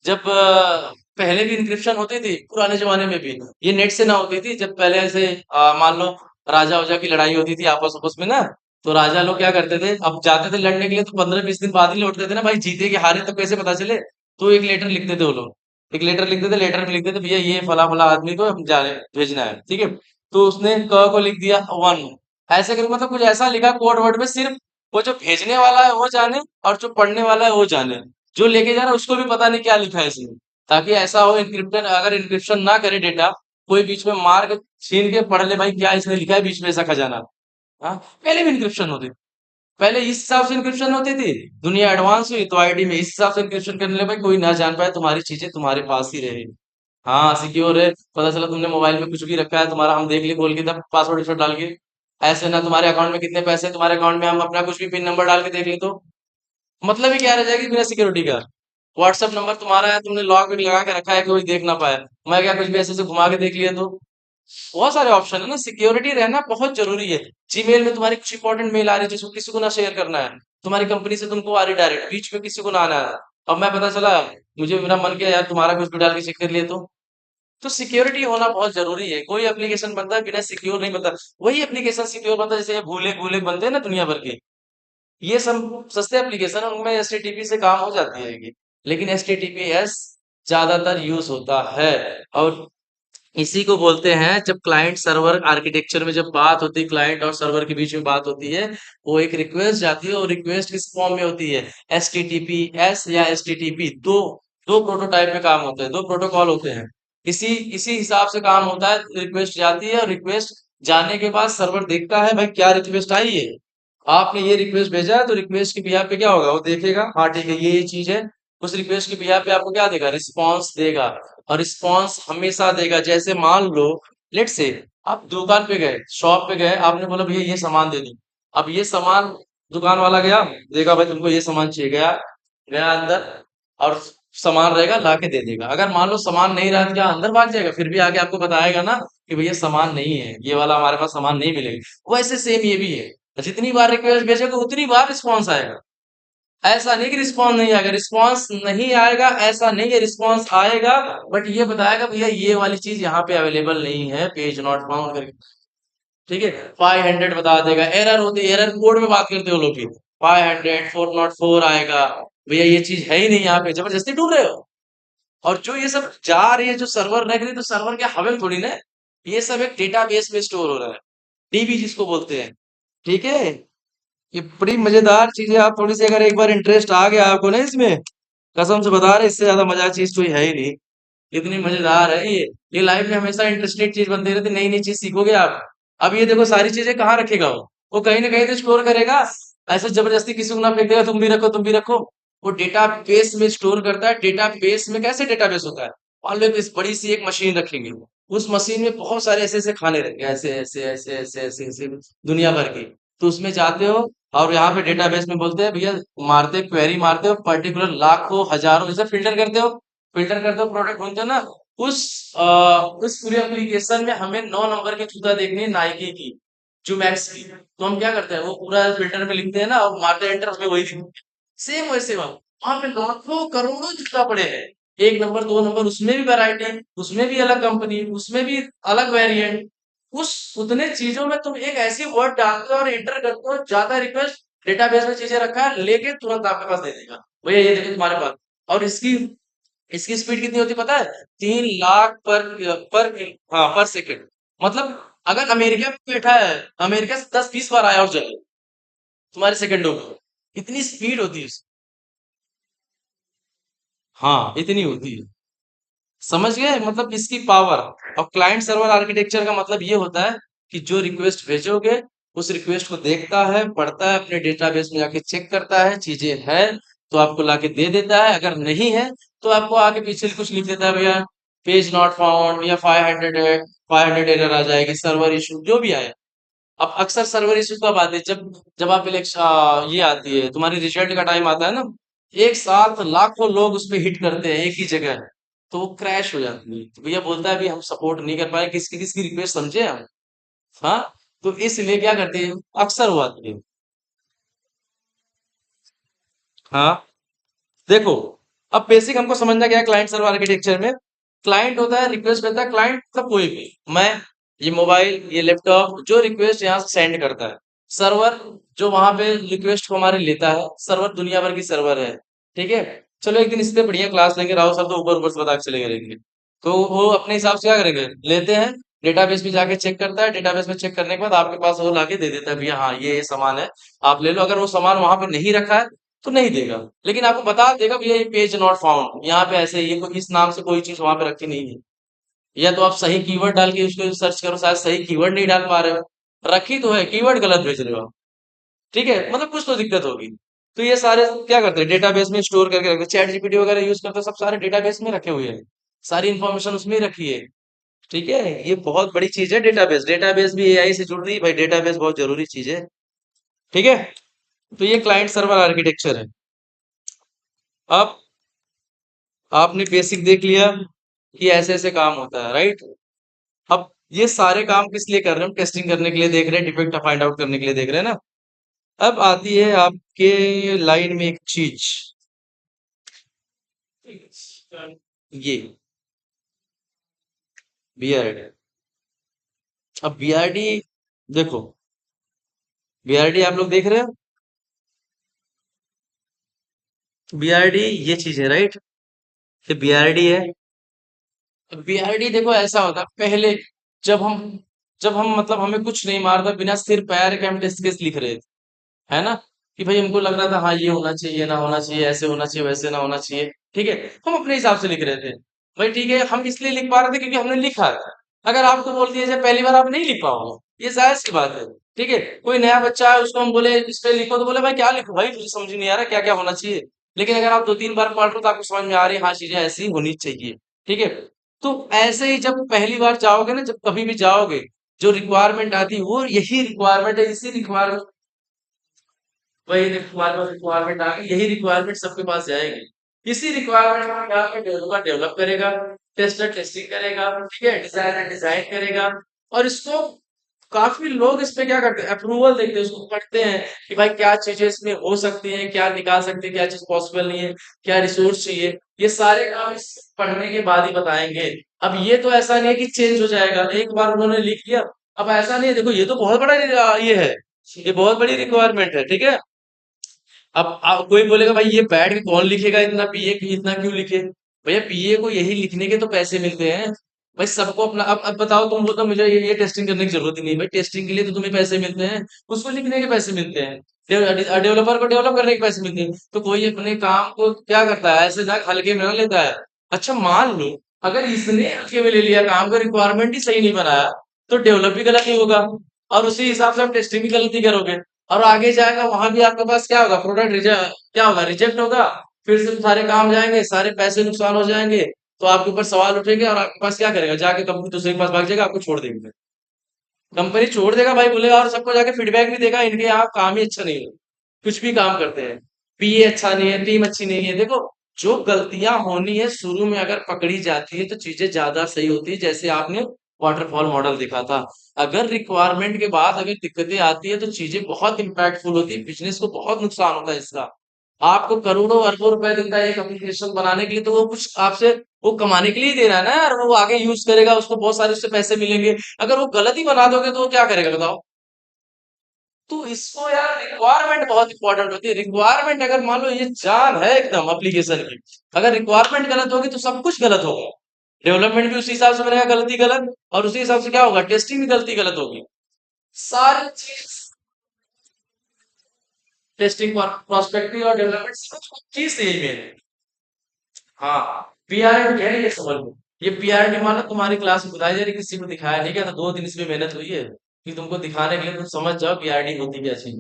जब पहले भी इंक्रिप्शन होती थी पुराने जमाने में भी, ये नेट से ना होती थी। जब पहले ऐसे मान लो राजा वजा की लड़ाई होती थी आपस आपस में ना, तो राजा लोग क्या करते थे, अब जाते थे लड़ने के लिए तो 15-20 दिन बाद ही लौटते थे ना भाई, जीते कि हारे तो कैसे पता चले। तो एक लेटर लिखते थे वो लोग, एक लेटर लिखते थे, लेटर में लिखते थे भैया ये फला फला आदमी को हम जाने भेजना है, ठीक है। तो उसने क को लिख दिया 1, ऐसे करके मतलब कुछ ऐसा लिखा कोड वर्ड में, सिर्फ वो जो भेजने वाला है वो जाने और जो पढ़ने वाला है वो जाने, जो लेके जा रहा है उसको भी पता नहीं क्या लिखा है इसमें। ताकि ऐसा हो इनक्रिप्शन, अगर इनक्रिप्शन ना करे डेटा, कोई बीच में मार के छीन के पढ़ ले भाई क्या इसने लिखा है बीच में ऐसा खजाना। हाँ, पहले भी इनक्रिप्शन होती थी। पहले इस हिसाब से इनक्रिप्शन होती थी। दुनिया एडवांस हुई तो आईडी में इस हिसाब से इनक्रिप्शन करने लगे भाई, कोई ना जान पाए, तुम्हारी चीजें तुम्हारे पास ही रहे। हाँ सिक्योर है, पता चला तुमने मोबाइल में कुछ भी रखा है तुम्हारा, हम देख लिए खोल के तब पासवर्ड वासवर्ड डाल के। ऐसे ना तुम्हारे अकाउंट में कितने पैसे हैं, तुम्हारे अकाउंट में हम अपना कुछ भी पिन नंबर डाल के देख ले तो मतलब ही क्या रह जाएगी बिना सिक्योरिटी का। व्हाट्सएप नंबर तुम्हारा है, तुमने लॉक भी लगा के रखा है कि कोई देख ना पाए। मैं क्या कुछ भी ऐसे से घुमा के देख लिया तो बहुत सारे ऑप्शन है ना, सिक्योरिटी रहना बहुत जरूरी है। जीमेल में तुम्हारी कुछ इंपॉर्टेंट मेल आ रही है जिसको किसी को ना शेयर करना है, तुम्हारी कंपनी से तुमको आ रही डायरेक्ट, बीच में किसी को ना आना है। अब मैं पता चला, मुझे मेरा मन किया यार तुम्हारा कुछ भी डाल के चेक कर लिए तो सिक्योरिटी होना बहुत जरूरी है। कोई एप्लीकेशन बनता है बिना सिक्योर नहीं बनता। वही एप्लीकेशन सिक्योर बनता है जैसे ये भूले भूले बनते हैं ना दुनिया भर के, ये सब सस्ते एप्लीकेशन है, उनमें एचटीटीपी से काम हो जाती है ये। लेकिन एचटीटीपीएस ज्यादातर यूज होता है। और इसी को बोलते हैं, जब क्लाइंट सर्वर आर्किटेक्चर में जब बात होती है, क्लाइंट और सर्वर के बीच में बात होती है, वो एक रिक्वेस्ट जाती है और रिक्वेस्ट किस फॉर्म में होती है, एचटीटीपीएस या एचटीटीपी। दो दो प्रोटोटाइप में काम होते हैं, दो प्रोटोकॉल होते हैं। इसी इसी हिसाब से काम होता है। रिक्वेस्ट जाती है और रिक्वेस्ट जाने के बाद सर्वर देखता है भाई क्या रिक्वेस्ट आई है। आपने ये रिक्वेस्ट भेजा है तो रिक्वेस्ट के बिहाफ पे क्या होगा, वो देखेगा हाँ ठीक है ये चीज है। उस रिक्वेस्ट के बिहाफ पे आपको क्या देगा, रिस्पॉन्स देगा। और रिस्पॉन्स हमेशा देगा। जैसे मान लो, लेट से आप दुकान पे गए, शॉप पे गए, आपने बोला भैया ये सामान दे दो। अब ये सामान, दुकान वाला गया, देखा भाई तुमको ये सामान चाहिए, गया गया अंदर और सामान रहेगा ला के दे देगा। अगर मान लो सामान नहीं रहा तो क्या अंदर भाग जाएगा, फिर भी आके आपको बताएगा ना कि भैया सामान नहीं है, ये वाला हमारे पास सामान नहीं मिलेगा। वैसे सेम ये भी है, जितनी बार रिक्वेस्ट भेजोगे उतनी बार रिस्पॉन्स आएगा। ऐसा नहीं कि रिस्पॉन्स नहीं आएगा, रिस्पॉन्स नहीं आएगा ऐसा नहीं है, रिस्पॉन्स आएगा। बट ये बताएगा भैया ये वाली चीज यहाँ पे अवेलेबल नहीं है, पेज नॉट फाउंड करके, ठीक है। 500 बता देगा। एरर होती है, एरर कोड में बात करते हो लोग भी, 500 404 आएगा। भैया ये चीज है ही नहीं यहाँ पे, जबरदस्ती ढूंढ रहे हो। और जो ये सब जा रही है, जो सर्वर रख रही है, तो सर्वर के हवा में थोड़ी ना है। ये सब एक डेटाबेस में स्टोर हो रहा है, डीबी जिसको बोलते हैं, ठीक है। ये बड़ी मजेदार चीज है। आप थोड़ी सी अगर एक बार इंटरेस्ट आ गया आपको ना इसमें, कसम से बता रहे, इससे ज्यादा मजा चीज कोई है ही नहीं। इतनी मजेदार है ये लाइफ में हमेशा इंटरेस्टिंग चीज बनती रहती, नई नई चीज सीखोगे आप। अब ये देखो सारी चीजें कहाँ रखेगा वो कहीं ना कहीं तो स्टोर करेगा। ऐसे जबरदस्ती किसी को ना फेंक देगा तुम भी रखो तुम भी रखो। वो डेटा बेस में स्टोर करता है। डेटा बेस में कैसे डेटा बेस होता है, मान लो इस बड़ी सी एक मशीन रखेंगे, उस मशीन में बहुत सारे ऐसे ऐसे खाने रहेंगे, ऐसे ऐसे ऐसे ऐसे ऐसे ऐसे दुनिया भर के। तो उसमें जाते हो और यहाँ पे डेटाबेस में बोलते हैं भैया, मारते क्वेरी मारते हो, पर्टिकुलर लाखों हजारों जैसे फिल्टर करते हो प्रोडक्ट ढूंढते हो ना। उस उस पूरी एप्लीकेशन में हमें 9 नंबर की जूता देखनी है, नाइकी की, जो मैक्स की। तो हम क्या करते हैं, वो पूरा फिल्टर में लिखते हैं ना और मारते हैं एंटर, उसमें वही दिखती है। सेम वैसे वहां पे लाखों करोड़ों जूता पड़े हैं, 1 नंबर 2 नंबर, उसमें भी वैरायटी, उसमें भी अलग कंपनी, उसमें भी अलग वेरिएंट। उस उतने चीजों में तुम एक ऐसी वर्ड डालते हो और एंटर करते हो, ज्यादा रिक्वेस्ट, डेटाबेस में चीजें रखा है, लेके तुरंत आपके पास दे देगा भैया ये देखो तुम्हारे पास। और इसकी इसकी स्पीड कितनी होती है पता है, 3 लाख पर पर हाँ पर सेकंड। मतलब अगर अमेरिका में बैठा है, अमेरिका से 10-20 बार आया और चले तुम्हारे सेकंडों में, इतनी स्पीड होती है हाँ, इतनी होती है। समझ गए मतलब इसकी पावर। और क्लाइंट सर्वर आर्किटेक्चर का मतलब ये होता है कि जो रिक्वेस्ट भेजोगे उस रिक्वेस्ट को देखता है, पढ़ता है, अपने डेटाबेस में जाके चेक करता है, चीजें है तो आपको लाके दे देता है, अगर नहीं है तो आपको आगे पीछे कुछ लिख देता है, भैया पेज नॉट फाउंड या 500 है, 500 एरर आ जाएगी, सर्वर इशू जो भी आए। अब अक्सर सर्वर इशू कब आते हैं, जब जब आप इलेक्शन ये आती है तुम्हारी रिजल्ट का टाइम आता है ना, एक साथ लाखों लोग उस पे हिट करते हैं एक ही जगह, तो वो क्रैश हो जाती है, तो भैया बोलता है अभी हम सपोर्ट नहीं कर पाए किसकी किसकी रिक्वेस्ट, समझे हम। हाँ, तो इसलिए क्या करते हैं, अक्सर हुआ है। हाँ, देखो, अब बेसिक हमको समझना क्या है क्लाइंट सर्वर आर्किटेक्चर में। क्लाइंट होता है, रिक्वेस्ट करता है, क्लाइंट मतलब कोई भी, मैं, ये मोबाइल, ये लैपटॉप, जो रिक्वेस्ट यहाँ से सेंड करता है। सर्वर जो वहां पे रिक्वेस्ट को हमारे लेता है, सर्वर दुनिया भर की सर्वर है। ठीक है, चलो एक दिन इस पे बढ़िया क्लास लेंगे, राहुल सर तो ऊपर ऊपर से बता के चले रहेंगे। तो वो अपने हिसाब से क्या करेंगे, लेते हैं, डेटाबेस में जाके चेक करता है, डेटाबेस में चेक करने के बाद आपके पास वो लाके दे देता है, भैया हाँ ये सामान है, आप ले लो। अगर वो सामान वहां पे नहीं रखा है तो नहीं देगा, लेकिन आपको बता देगा भैया ये पेज नॉट फाउंड, यहाँ पे ऐसे ये कोई इस नाम से कोई चीज वहां पे रखी नहीं है। या तो आप सही कीवर्ड डाल के उसको सर्च करो, शायद सही कीवर्ड नहीं डाल पा रहे हो, रखी तो है, कीवर्ड गलत भेज रहे हो आप। ठीक है, मतलब कुछ तो दिक्कत होगी। तो ये सारे क्या करते हैं, डेटाबेस में स्टोर करके रखते हैं, चैट जीपीटी वगैरह यूज करते हैं, सब सारे डेटाबेस में रखे हुए हैं, सारी इन्फॉर्मेशन उसमें ही रखी है। ठीक है, ये बहुत बड़ी चीज है डेटाबेस, डेटाबेस भी एआई से जुड़ रही है भाई, डेटाबेस बहुत जरूरी चीज है। ठीक है, तो ये क्लाइंट सर्वर आर्किटेक्चर है। अब आपने बेसिक देख लिया कि ऐसे ऐसे काम होता है, राइट। अब ये सारे काम किस लिए कर रहे हैं हम, टेस्टिंग करने के लिए देख रहे हैं, डिफेक्ट फाइंड आउट करने के लिए देख रहे हैं ना। अब आती है आपके लाइन में एक चीज, ये बीआरडी। अब बीआरडी देखो, बीआरडी आप लोग देख रहे हो, बीआरडी ये चीज है, राइट, ये बीआरडी है। बीआरडी देखो ऐसा होता है, पहले जब हम जब हम मतलब हमें कुछ नहीं मारता, बिना सिर पैर के हम टेस्ट केस लिख रहे थे, है ना, कि भाई हमको लग रहा था हाँ ये होना चाहिए, ना होना चाहिए, ऐसे होना चाहिए, वैसे ना होना चाहिए। ठीक है, हम अपने हिसाब से लिख रहे थे। भाई ठीक है, हम इसलिए लिख पा रहे थे क्योंकि हमने लिखा है। अगर आपको बोल दिया जाए पहली बार आप नहीं लिख पाओगे, ये जायज सी बात है। ठीक है, कोई नया बच्चा है उसको हम बोले इस पे लिखो, तो बोले भाई क्या लिखो भाई, मुझे समझ नहीं आ रहा क्या क्या होना चाहिए। लेकिन अगर आप 2-3 बार पढ़ रहे हो तो आपको समझ में आ रही है हाँ चीजें ऐसी होनी चाहिए। ठीक है, तो ऐसे ही जब पहली बार जाओगे ना, जब कभी भी जाओगे, जो रिक्वायरमेंट आती है वो यही रिक्वायरमेंट है, इसी रिक्वायरमेंट, वही रिक्वायरमेंट रिक्वायरमेंट आ गई, यही रिक्वायरमेंट सबके पास जाएगी। इसी रिक्वायरमेंट में क्या डेवलपर डेवलप करेगा, टेस्टर टेस्टिंग करेगा, ठीक है, डिजाइनर डिजाइन करेगा। और इसको काफी लोग इस पे क्या करते हैं, अप्रूवल देते हैं, उसको पढ़ते हैं कि भाई क्या चीजें इसमें हो सकती हैं, क्या निकाल सकते हैं, क्या चीज पॉसिबल नहीं है, क्या रिसोर्स चाहिए, ये सारे काम इस पढ़ने के बाद ही बताएंगे। अब ये तो ऐसा नहीं है कि चेंज हो जाएगा, एक बार उन्होंने लिख लिया, अब ऐसा नहीं है, देखो ये तो बहुत बड़ा ये है, ये बहुत बड़ी रिक्वायरमेंट है। ठीक है, अब कोई बोलेगा भाई ये बैठ के कौन लिखेगा, इतना पीए की इतना क्यों लिखे, भैया पीए को यही लिखने के तो पैसे मिलते हैं। भाई सबको अपना, अब बताओ, तुम बोलते हो मुझे ये टेस्टिंग करने की जरूरत ही नहीं, भाई टेस्टिंग के लिए तो तुम्हें पैसे मिलते हैं, उसको लिखने के पैसे मिलते हैं, डेवलपर को डेवलप करने के पैसे मिलते हैं। तो कोई अपने काम को क्या करता है, ऐसे ना हल्के में ना लेता है। अच्छा मान लो अगर इसने हल्के में ले लिया काम का, रिक्वायरमेंट ही सही नहीं बनाया, तो डेवलप भी गलत ही होगा, और उसी हिसाब से आप टेस्टिंग भी गलत ही करोगे, और आगे जाएगा वहां भी आपके पास क्या होगा, प्रोडक्ट क्या होगा, रिजेक्ट होगा। फिर से सारे काम जाएंगे, सारे पैसे नुकसान हो जाएंगे, तो आपके ऊपर सवाल उठेंगे, और आपके पास क्या करेगा, जाके कंपनी दूसरे के पास भाग जाएगा, आपको छोड़ देंगे, कंपनी छोड़ देगा भाई, बोलेगा, और सबको जाके फीडबैक भी देगा इनके यहाँ काम ही अच्छा नहीं है, कुछ भी काम करते हैं, पीए अच्छा नहीं है, टीम अच्छी नहीं है। देखो, जो गलतियां होनी है शुरू में अगर पकड़ी जाती है तो चीजें ज्यादा सही होती है, जैसे आपने वाटरफॉल मॉडल देखा था। अगर रिक्वायरमेंट के बाद अगर दिक्कतें आती है तो चीजें बहुत इंपैक्टफुल होती है, बिजनेस को बहुत नुकसान होता है इसका। आपको करोड़ों अरबों रुपए देता है एक एप्लीकेशन बनाने के लिए, तो वो कुछ आपसे वो कमाने के लिए ही दे रहा है ना यार, वो आगे यूज करेगा, उसको बहुत सारे उससे पैसे मिलेंगे। अगर वो गलत ही बना दोगे तो वो क्या करेगा बताओ। तो इसको यार रिक्वायरमेंट बहुत इंपॉर्टेंट होती है, रिक्वायरमेंट अगर मान लो ये जान है एकदम एप्लीकेशन की, अगर रिक्वायरमेंट गलत होगी तो सब कुछ गलत होगा। डेवलपमेंट भी उसी हिसाब से बनेगा गलती गलत, और उसी हिसाब से क्या होगा, टेस्टिंग भी गलती गलत होगी। सारी चीज टेस्टिंग, प्रोस्पेक्टिव और डेवलपमेंट चीज से यही मेन है। हाँ, पीआरडी है ये समझ लो। ये पीआरडी मान लो तुम्हारी क्लास में बताई जा रही, किसी को दिखाया नहीं गया, तो 2 दिन इसमें मेहनत हुई है कि तुमको दिखाने के लिए तुम समझ जाओ पीआरडी होती क्या चीज।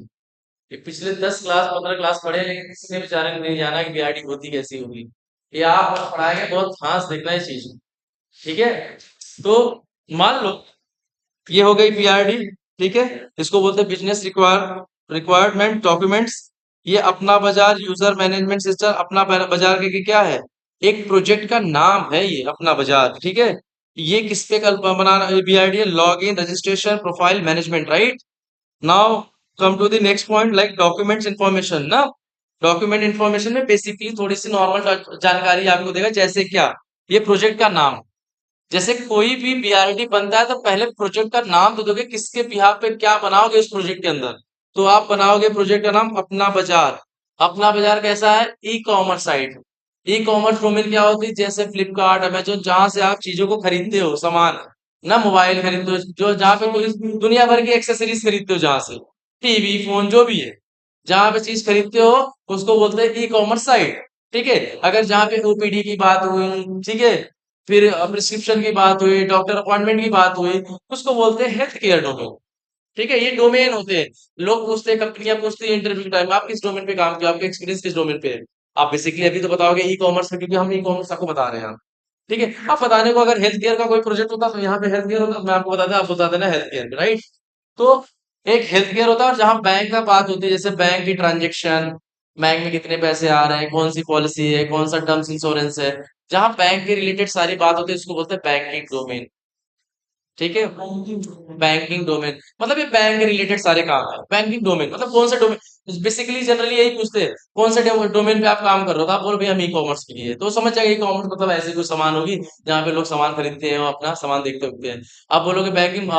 ये पिछले 10 क्लास 15 क्लास पढ़े, लेकिन किसी ने बेचारे ने नहीं जाना कि पीआरडी होती कैसी होगी। ये आप पढ़ाएंगे बहुत ध्यान से देखना ये चीज। ठीक है, तो मान लो ये हो गई पीआरडी। ठीक है, इसको बोलते हैं बिजनेस रिक्वायरमेंट डॉक्यूमेंट्स। ये अपना बाजार यूजर मैनेजमेंट सिस्टम, अपना बाजार के क्या है, एक प्रोजेक्ट का नाम है ये अपना बाजार। ठीक है, ये किस पे कल बनाना, BRD log in registration profile management, right. Now come to the next point, like documents information ना। डॉक्यूमेंट इंफॉर्मेशन में बेसिकली थोड़ी सी नॉर्मल जानकारी आपको देगा, जैसे क्या, ये प्रोजेक्ट का नाम। जैसे कोई भी बीआरडी बनता है तो पहले प्रोजेक्ट का नाम तो दोगे, किसके बिहाफ पे क्या बनाओगे उस प्रोजेक्ट के अंदर। तो आप बनाओगे प्रोजेक्ट का नाम अपना बाजार। अपना बाजार कैसा है, e commerce site. E commerce domain क्या होती है, जैसे फ्लिपकार्ट अमेजोन, जहां से आप चीजों को खरीदते हो, सामान ना, मोबाइल खरीदते हो, जो जहाँ पे कोई दुनिया भर की एक्सेसरीज खरीदते हो, जहां से टीवी फोन जो भी है, जहां पे चीज खरीदते हो, उसको बोलते हैं ई कॉमर्स साइट। ठीक है, अगर जहाँ पे ओपीडी की बात हुई, ठीक है, फिर प्रिस्क्रिप्शन की बात हुई, डॉक्टर अपॉइंटमेंट की बात हुई, उसको बोलते हैं हेल्थ केयर डोमेन। ठीक है, ये डोमेन होते हैं। लोग पूछते हैं, कंपनियां पूछती है इंटरव्यू टाइम, आप किस डोमेन पे काम किया, आपका एक्सपीरियंस किस डोमेन पे है। आप बेसिकली अभी तो बताओगे ई कॉमर्स में, क्योंकि हम ई कॉमर्स आपको बता रहे हैं। ठीक है, आप बताने को अगर हेल्थ केयर का कोई प्रोजेक्ट होता तो यहाँ पे हेल्थ केयर होता, मैं आपको बताता, आप बता देना हेल्थ केयर, राइट। तो एक हेल्थ केयर होता है, और जहाँ बैंक का बात होती है, जैसे बैंक की ट्रांजेक्शन, बैंक में कितने पैसे आ रहे हैं, कौन सी पॉलिसी है, कौन सा टर्म्स इंश्योरेंस है, जहाँ बैंक के रिलेटेड सारी बात होती है, उसको बोलते हैं बैंकिंग डोमेन। ठीक है, बैंकिंग डोमेन मतलब ये बैंक के रिलेटेड सारे काम है। बैंकिंग डोमेन मतलब कौन सा डोमेन, बेसिकली जनरली यही पूछते हैं, कौन सा डोमेन पे आप काम कर रहे हो, तो आप बोलो भाई हम ई कॉमर्स के लिए, तो समझ जाएगा ई कॉमर्स मतलब ऐसी कोई सामान होगी जहाँ पे लोग सामान खरीदते हैं और अपना सामान देखते होते हैं। आप बोलोगे बैंकिंग,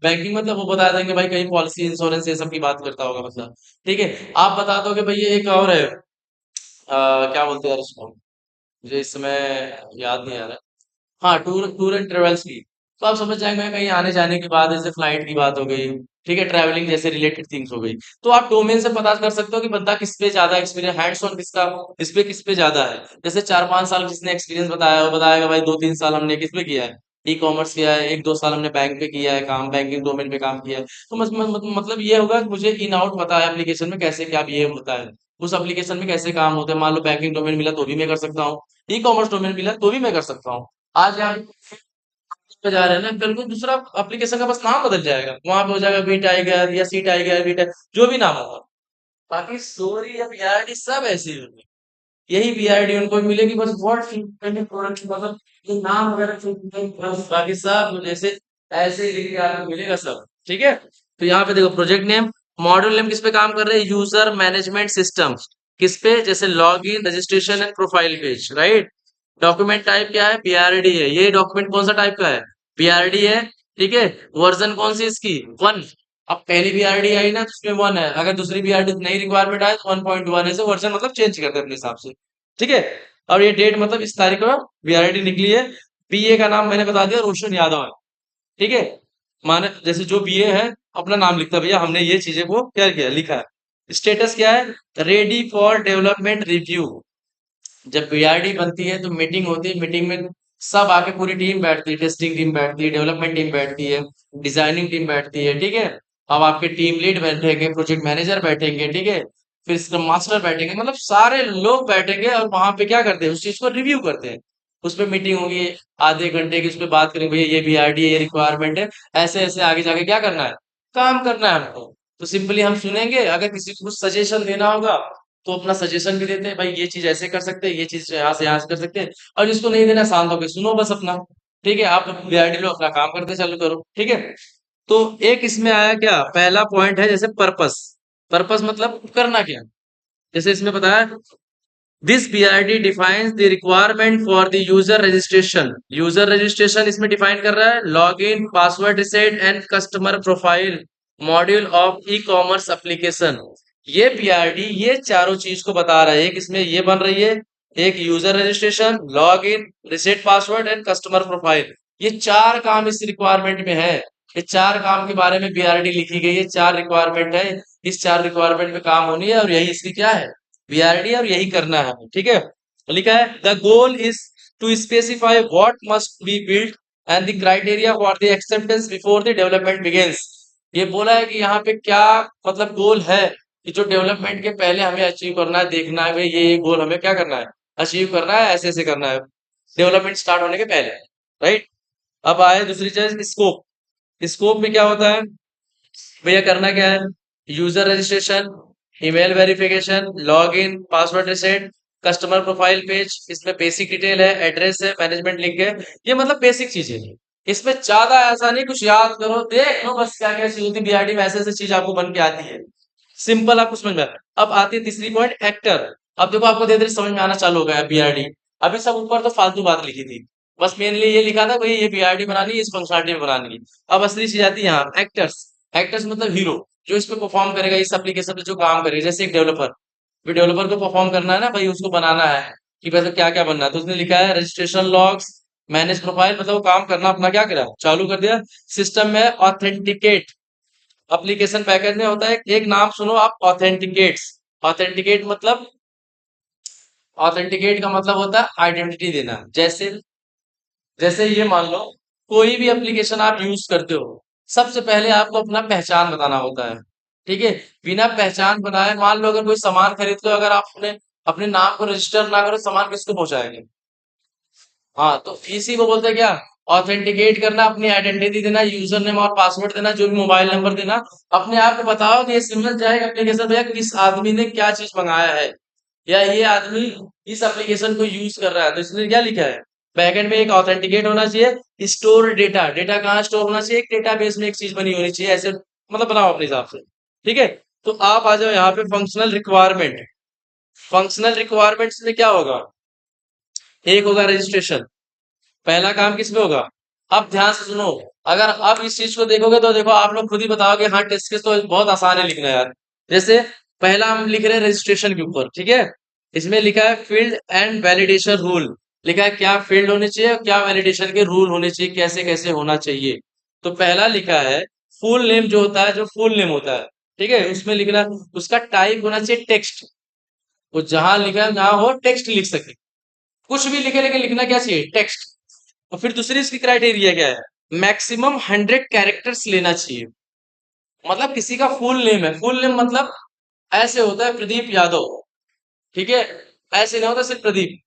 बैंकिंग मतलब वो बता देंगे भाई कहीं पॉलिसी इंश्योरेंस ये सब की बात करता होगा मतलब। ठीक है, आप बता दोगे भाई ये एक और है, क्या बोलते हैं यार उसको, मुझे इस समय याद नहीं आ रहा। हाँ, टूर टूर एंड ट्रेवल्स की, तो आप समझ जाएंगे कहीं आने जाने की बात, जैसे फ्लाइट की बात हो गई। ठीक है, ट्रैवलिंग जैसे रिलेटेड थिंग्स हो गई। तो आप डोमेन से पता कर सकते हो कि बंदा किस पे ज्यादा एक्सपीरियंस, हैंड्स ऑन किसका, किस पे ज्यादा है। जैसे 4-5 साल जिसने एक्सपीरियंस बताया वो बताएगा भाई 2-3 साल हमने किस पे किया है, ई कॉमर्स किया है, 1-2 साल हमने बैंक पे किया है काम, बैंकिंग डोमेन पे काम किया है। तो मतलब ये होगा कि मुझे इन आउट पता है एप्लीकेशन में कैसे क्या बिहेव होता है, उस एप्लीकेशन में कैसे काम होता है। मान लो बैंकिंग डोमेन मिला तो भी मैं कर सकता हूँ, ई कॉमर्स डोमेन मिला तो भी मैं कर सकता हूँ। आज आप पे जा रहे हैं ना, कल को दूसरा एप्लीकेशन का बस नाम बदल जाएगा, वहां पे हो जाएगा वी टाइगर या सी टाइगर, वी टाइगर, जो भी नाम होगा। बाकी स्टोरी या बीआरडी सब ऐसी होगी। यही बीआरडी उनको मिलेगी, बस व्हाट प्रोडक्ट मतलब ये नाम वगैरह change नहीं, बस बाकी सब जैसे ऐसे ही लिख के आपको मिलेगा सब। ठीक है, तो यहाँ पे देखो प्रोजेक्ट नेम, मॉड्यूल नेम किस पे काम कर रहे हैं, यूजर मैनेजमेंट सिस्टम। किस पे, जैसे log in registration and profile page, right. Document type क्या है, बीआरडी है। ये डॉक्यूमेंट कौन सा टाइप का है, बीआरडी है। ठीक है, वर्जन कौन सी इसकी, 1। अब पहली बीआरडी आई ना तो उसमें 1 है, अगर दूसरी बीआरडी नई रिक्वायरमेंट आए तो 1.1 है, वर्जन मतलब चेंज करते हैं अपने हिसाब से। ठीक है, और ये डेट मतलब इस तारीख को बीआरडी निकली है। बीए का नाम मैंने बता दिया, रोशन यादव है। ठीक है, माने जैसे जो बीए है अपना नाम लिखता है, भैया हमने ये चीजें को क्या किया, लिखा है। स्टेटस क्या है, रेडी फॉर डेवलपमेंट रिव्यू। जब बीआरडी बनती है तो मीटिंग होती है, मीटिंग में सब आके पूरी टीम बैठती है, टेस्टिंग टीम बैठती है, डेवलपमेंट टीम बैठती है, डिजाइनिंग टीम बैठती है। ठीक है, अब आपके टीम लीड बैठेंगे, प्रोजेक्ट मैनेजर बैठेंगे, ठीक है, फिर स्क्रम मास्टर बैठेंगे, मतलब सारे लोग बैठेंगे और वहां पे क्या करते हैं, उस चीज को रिव्यू करते हैं। उस पर मीटिंग होगी आधे घंटे की, उस पर बात करेंगे भैया ये बीआरडी ये रिक्वायरमेंट है, ऐसे ऐसे आगे जाके क्या करना है, काम करना है हमको। तो सिंपली हम सुनेंगे, अगर किसी को कुछ सजेशन देना होगा तो अपना सजेशन भी देते हैं, भाई ये चीज ऐसे कर सकते हैं, ये चीज यहाँ से कर सकते हैं। और जिसको नहीं देना शांत होकर सुनो बस अपना। ठीक है, आप बीआरडी लो अपना काम करते चालू करो। ठीक है, तो एक इसमें आया क्या, पहला पॉइंट है जैसे पर्पस। पर्पस मतलब करना क्या, जैसे इसमें बताया, this BRD defines the requirement for the user registration. User registration इसमें डिफाइन कर रहा है, log in password RISAT and customer profile module of e commerce application. ये बीआरडी ये चारों चीज को बता रहा है, एक इसमें ये बन रही है, एक user registration, log in, reset password and customer profile. ये चार काम इस रिक्वायरमेंट में है। ये चार काम के बारे में बीआरडी लिखी गई है, चार रिक्वायरमेंट है। इस चार रिक्वायरमेंट पे काम होनी है और यही इसकी क्या है, बीआरडी, और यही करना है, ठीक है। लिखा है the goal is to specify what must be built and the criteria for the acceptance before the development begins. ये बोला है कि यहाँ पे क्या मतलब गोल है, कि जो डेवलपमेंट के पहले हमें अचीव करना है, देखना है भाई ये गोल हमें क्या करना है, अचीव करना है, ऐसे ऐसे करना है डेवलपमेंट स्टार्ट होने के पहले, राइट। अब आए दूसरी चीज, स्कोप। स्कोप में क्या होता है भैया, करना क्या है, user registration, email verification, log in, password reset, customer profile page, इसमें बेसिक डिटेल है, एड्रेस है, मैनेजमेंट लिंक है। ये मतलब बेसिक चीजें हैं। इसमें ज्यादा ऐसा नहीं कुछ याद करो, देख लो बस क्या क्या चीज होती है बीआरडी में, ऐसे ऐसे चीज आपको बन के आती है, सिंपल आपको समझ में अब आती है तीसरी पॉइंट, एक्टर। अब देखो आपको धीरे धीरे समझ में आना चालू हो गया बीआरडी। अभी सब ऊपर तो फालतू बात लिखी थी, बस मेनली ये लिखा था भाई ये बीआरडी बनानी है, इस फंक्शनलिटी में बनानी है। अब असली चीज आती है यहाँ, एक्टर्स। एक्टर्स मतलब हीरो, जो इस पे परफॉर्म करेगा, इस एप्लीकेशन पे जो काम करेगा, जैसे एक डेवलपर, डेवलपर को परफॉर्म करना है ना भाई, उसको बनाना है कि मतलब क्या क्या बनना है, तो उसने लिखा है रजिस्ट्रेशन लॉग्स, मैनेज प्रोफाइल, मतलब वो काम करना अपना क्या करा, चालू कर दिया। सिस्टम में ऑथेंटिकेट, एप्लीकेशन पैकेज में होता है एक नाम सुनो आप, ऑथेंटिकेट्स। ऑथेंटिकेट मतलब, ऑथेंटिकेट का मतलब होता है आइडेंटिटी देना। जैसे जैसे ये मान लो कोई भी एप्लीकेशन आप यूज करते हो, सबसे पहले आपको अपना पहचान बताना होता है, ठीक है। बिना पहचान बनाए मान लो अगर कोई सामान खरीदते हो, अगर आप अपने अपने नाम को रजिस्टर ना करो, सामान किसको पहुंचाएंगे। हाँ, तो इसी को बोलते हैं क्या, ऑथेंटिकेट करना, अपनी आइडेंटिटी देना, यूजर नेम और पासवर्ड देना, जो भी मोबाइल नंबर देना। अपने आप को बताओ कि ये समझ जाएगा एप्लीकेशन भैया किस आदमी ने क्या चीज मंगाया है, या ये आदमी इस एप्लीकेशन को यूज कर रहा है, तो इसने क्या लिखा है, बैकएंड में एक ऑथेंटिकेट होना चाहिए, स्टोर डेटा, डेटा कहाँ स्टोर होना चाहिए, एक डेटाबेस में एक चीज बनी होनी चाहिए, ऐसे मतलब बनाओ अपने हिसाब से, ठीक है। तो आप आ जाओ यहाँ पे फंक्शनल रिक्वायरमेंट। फंक्शनल रिक्वायरमेंट्स में क्या होगा, एक होगा रजिस्ट्रेशन, पहला काम किस में होगा। अब ध्यान से सुनो, अगर आप इस चीज को देखोगे तो देखो आप लोग खुद ही बताओगे हाँ टेस्ट केस तो बहुत आसान है लिखना यार। जैसे पहला हम लिख रहे हैं रजिस्ट्रेशन के ऊपर, ठीक है। इसमें लिखा है फील्ड एंड वैलिडेशन रूल, लिखा है क्या फील्ड होने चाहिए और क्या वैलिडेशन के रूल होने चाहिए, कैसे कैसे होना चाहिए। तो पहला लिखा है फुल नेम, जो होता है, जो फुल नेम होता है, ठीक है, उसमें लिखना, उसका टाइप होना चाहिए टेक्स्ट। वो जहां लिखा है जहां हो टेक्स्ट लिख सके, कुछ भी लिखे, लेकिन लिखना क्या चाहिए, टेक्स्ट। और फिर दूसरी इसकी क्राइटेरिया क्या है, मैक्सिमम 100 कैरेक्टर्स लेना चाहिए। मतलब किसी का फुल नेम है, फुल नेम मतलब ऐसे होता है प्रदीप यादव, ठीक है, ऐसे नहीं होता सिर्फ प्रदीप,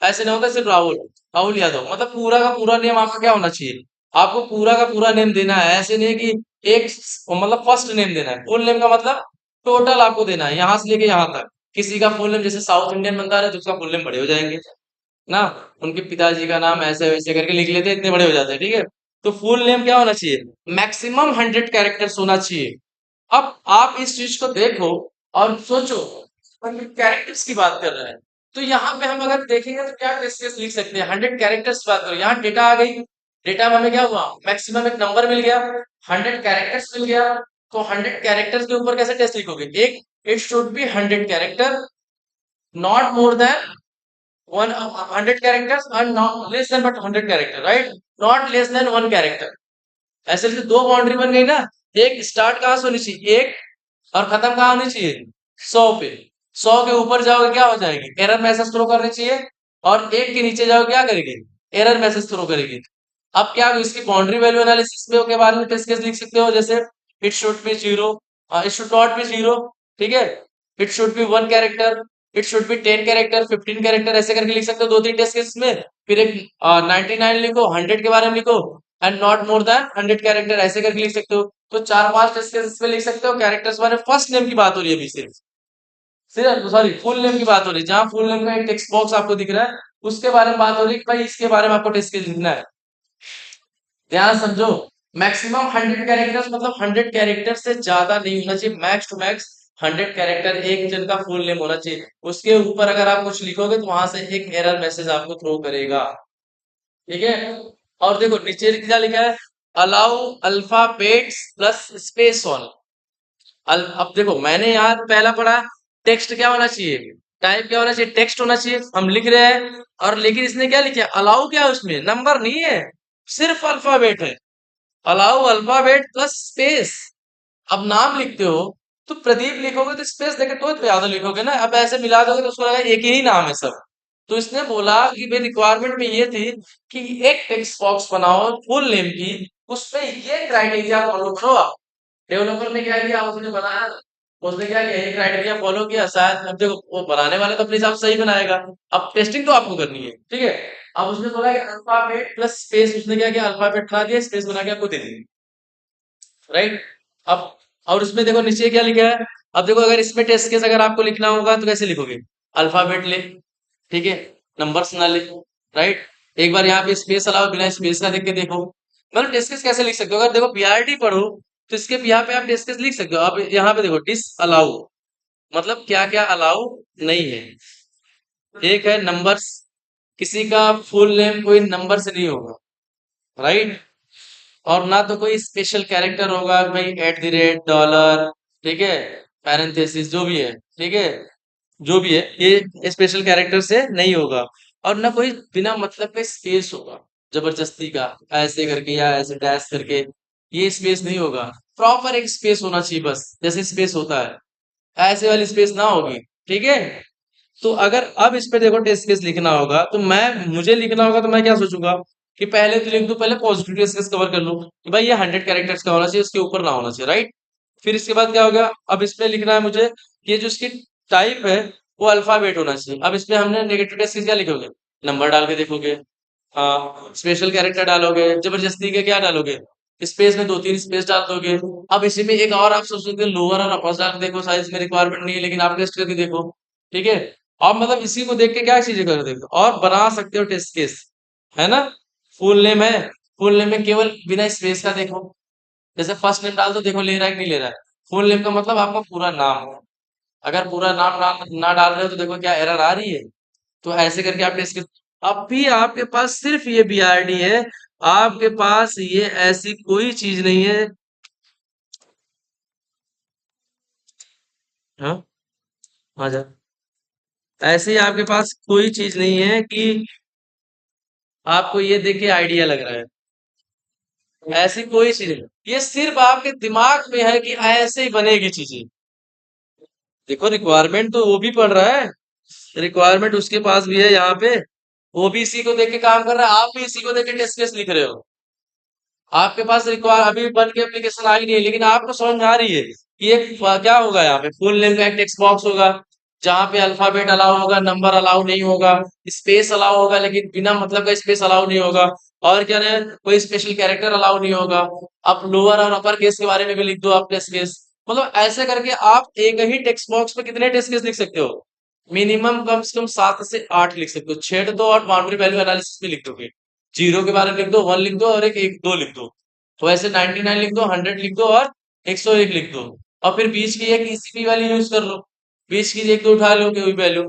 ऐसे नहीं होता सिर्फ राहुल, राहुल यादव, मतलब पूरा का पूरा नेम आपका क्या होना चाहिए, आपको पूरा का पूरा नेम देना है। ऐसे नहीं है कि एक मतलब फर्स्ट नेम देना है, फुल नेम का मतलब टोटल आपको देना है, यहां से लेके यहां तक। किसी का फुल नेम जैसे साउथ इंडियन बंदा है तो उसका फुल नेम बड़े हो जाएंगे ना, उनके पिताजी का नाम ऐसे वैसे करके लिख लेते हैं, इतने बड़े हो जाते हैं, ठीक है। तो फुल नेम क्या होना चाहिए, मैक्सिमम 100 कैरेक्टर्स होना चाहिए। अब आप इस चीज को देखो और सोचो, कैरेक्टर्स की बात कर रहे हैं, तो यहाँ पे हम अगर देखेंगे तो क्या टेस्ट केस लिख सकते हैं, 100 कैरेक्टर्स बात करो, यहाँ डेटा आ गई, डेटा में हमें क्या हुआ, मैक्सिमम एक नंबर मिल गया, 100 कैरेक्टर्स मिल गया। तो 100 कैरेक्टर्स के ऊपर कैसे टेस्ट लिखोगे, एक, it should B 100 character, not more then 100 characters and not less then but 100 character, right, not less then 1 character. ऐसे तो दो बाउंड्री बन गई ना, एक स्टार्ट कहाँ से होनी चाहिए, एक, और खत्म कहाँ होनी चाहिए, 100 पे। 100 के ऊपर जाओगे क्या हो जाएगी, एरर मैसेज थ्रो करनी चाहिए, और एक के नीचे जाओगे क्या करेगी, एरर मैसेज थ्रो करेगी। अब क्या इसकी बाउंड्री वैल्यू एनालिसिस में के बारे में टेस्ट केस लिख सकते हो, जैसे it should B zero, it should not be zero, ठीक है, it should B 1 character, it should B 10 character, 15 character, ऐसे करके लिख सकते हो दो तीन टेस्ट केस में। फिर एक 99 लिखो, 100 के बारे में लिखो, and not more then 100 character, ऐसे करके लिख सकते हो। तो चार पांच टेस्ट केस पे लिख सकते हो, कैरेक्टर्स बारे फर्स्ट नेम की बात हो रही है अभी सिर्फ, सिर्फ सॉरी फुल नेम की बात हो रही है, जहां फुल नेम का एक टेक्स्ट बॉक्स आपको दिख रहा है, उसके बारे में बात हो रही है कि भाई इसके बारे में आपको टेस्ट केस लिखना है। ध्यान समझो, मैक्सिमम 100 कैरेक्टर्स मतलब 100 कैरेक्टर से ज्यादा नहीं होना चाहिए, मैक्स टू मैक्स 100 कैरेक्टर एक जन का फुल नेम होना चाहिए। उसके ऊपर अगर आप कुछ लिखोगे तो वहां से एक एरर मैसेज आपको थ्रो करेगा, ठीक है। और देखो नीचे क्या लिखा है, allow alphabets plus space on. अब देखो मैंने यहाँ पहला पढ़ा, टेक्स्ट क्या होना चाहिए, टाइप क्या होना चाहिए, टेक्स्ट होना चाहिए, हम लिख रहे हैं। और लेकिन इसने क्या लिखा, अलाउ क्या है उसमें, नंबर नहीं है, सिर्फ अल्फाबेट है। Allow alphabet plus space. अब नाम लिखते हो तो प्रदीप लिखोगे तो स्पेस देके तो यादव लिखोगे ना, अब ऐसे मिला दोगे तो उसको लगेगा एक ही नाम है सब। तो इसने बोला कि भाई रिक्वायरमेंट में ये थी कि एक टेक्स्ट बॉक्स बनाओ फुल नेम की, उसपे ये क्राइटेरिया फॉलो करो आप। डेवलपर ने क्या किया, उसने बनाया, उसने क्या किया, ये क्राइटेरिया फॉलो किया, शायद अब देखो वो बनाने वाले तो अपने हिसाब से सही बनाएगा। अब टेस्टिंग तो आपको करनी है, ठीक है। अब उसने बोला कि अल्फाबेट प्लस स्पेस, उसने क्या किया, अल्फाबेट बना दिया, स्पेस बना के आपको दे दी, राइट। अब और उसमें देखो नीचे क्या लिखा है। अब देखो अगर इसमें टेस्ट केस अगर आपको लिखना होगा तो कैसे लिखोगे, अल्फाबेट ले, ठीक है, नंबर्स ना ले, राइट। एक बार यहाँ पे स्पेस अलाउ, बिना स्पेस का देख के देखो, मतलब टेस्ट केस कैसे लिख सकते हो, अगर देखो पीआरटी पढ़ो तो इसके यहाँ पे आप टेस्ट केस लिख सकते हो। अब यहाँ पे देखो डिस अलाउ, मतलब क्या क्या अलाउ नहीं है। एक है नंबर्स, किसी का फुल नेम कोई नंबर से नहीं होगा, राइट। और ना तो कोई स्पेशल कैरेक्टर होगा भाई, एट द रेट, डॉलर, ठीक है, पैरेंथेसिस जो भी है, ठीक है, जो भी है ये स्पेशल कैरेक्टर से नहीं होगा। और ना कोई बिना मतलब के स्पेस होगा, जबरदस्ती का, ऐसे करके या ऐसे डैश करके, ये स्पेस नहीं होगा। प्रॉपर एक स्पेस होना चाहिए बस, जैसे स्पेस होता है ऐसे वाली स्पेस ना होगी, ठीक है। तो अगर अब इस पे देखो टेस्ट केस लिखना होगा तो मैं, मुझे लिखना होगा तो मैं क्या सोचूंगा कि पहले तो लिख दूं, पहले पॉजिटिव टेस्ट केस कवर कर लूं कि भाई ये 100 कैरेक्टर्स का होना चाहिए, उसके ऊपर ना होना चाहिए, राइट। फिर इसके बाद क्या हो गया, अब इसमें लिखना है मुझे कि ये जो इसकी टाइप है वो अल्फाबेट होना चाहिए। अब इसमें हमने नेगेटिव टेस्ट केस क्या लिखोगे, नंबर डाल के देखोगे, हाँ स्पेशल कैरेक्टर डालोगे, जबरदस्ती के क्या डालोगे, स्पेस में दो तीन स्पेस डाल दोगे। अब इसी में एक और आप सोच सकते हो, लोअर और अपर डाल के देखो, साइज में रिक्वायरमेंट नहीं है लेकिन आप टेस्ट करके देखो, ठीक है। और मतलब इसी को देख के क्या चीजें कर देखो और बना सकते हो टेस्ट केस, है ना। फुल नेम है, फुल नेम में केवल बिना स्पेस का देखो, जैसे फर्स्ट नेम डाल दो देखो ले रहा है कि नहीं ले रहा है। फुल नेम का मतलब आपका पूरा नाम हो, अगर पूरा नाम ना डाल रहे हो तो देखो क्या एरर आ रही है। तो ऐसे करके आप टेस्ट कर, अब भी आपके पास सिर्फ ये बीआरडी है, आपके पास ये ऐसी कोई चीज नहीं है। हाँ, आ जा, ऐसे ही आपके पास कोई चीज नहीं है कि आपको ये देख के आइडिया लग रहा है, ऐसी कोई चीज नहीं, ये सिर्फ आपके दिमाग में है कि ऐसे ही बनेगी चीजें। देखो रिक्वायरमेंट तो वो भी पढ़ रहा है, रिक्वायरमेंट उसके पास भी है यहाँ पे, वो भी इसी को देख के काम कर रहा है, आप भी इसी को देख के टेस्ट केस लिख रहे हो। आपके पास रिक्वायर अभी बन के एप्लीकेशन आई नहीं है लेकिन आपको समझ में आ रही है कि ये क्या होगा, यहाँ पे फुल नेम का एक टेक्स्ट बॉक्स होगा जहाँ पे अल्फाबेट अलाउ होगा, नंबर अलाउ नहीं होगा, स्पेस अलाउ होगा लेकिन बिना मतलब का स्पेस अलाउ नहीं होगा, और क्या है, कोई स्पेशल कैरेक्टर अलाउ नहीं होगा। आप लोअर और अपर केस के बारे में भी लिख दो आप टेस्ट केस, मतलब ऐसे करके आप एक ही टेक्स्ट बॉक्स पे कितने टेस्ट केस लिख सकते हो, मिनिमम कम से कम 7 से 8 लिख सकते हो, छेड़ दो और बाउंड्री वैल्यू एनालिसिस में लिख दोगे। जीरो के बारे में लिख दो, वन लिख दो और एक दो लिख दो, तो ऐसे 99 लिख दो, 100 लिख दो और 101 लिख दो। और फिर बीच की एक ईसीपी वाली यूज कर लो, बीच की एक तो उठा लो कोई वैल्यू,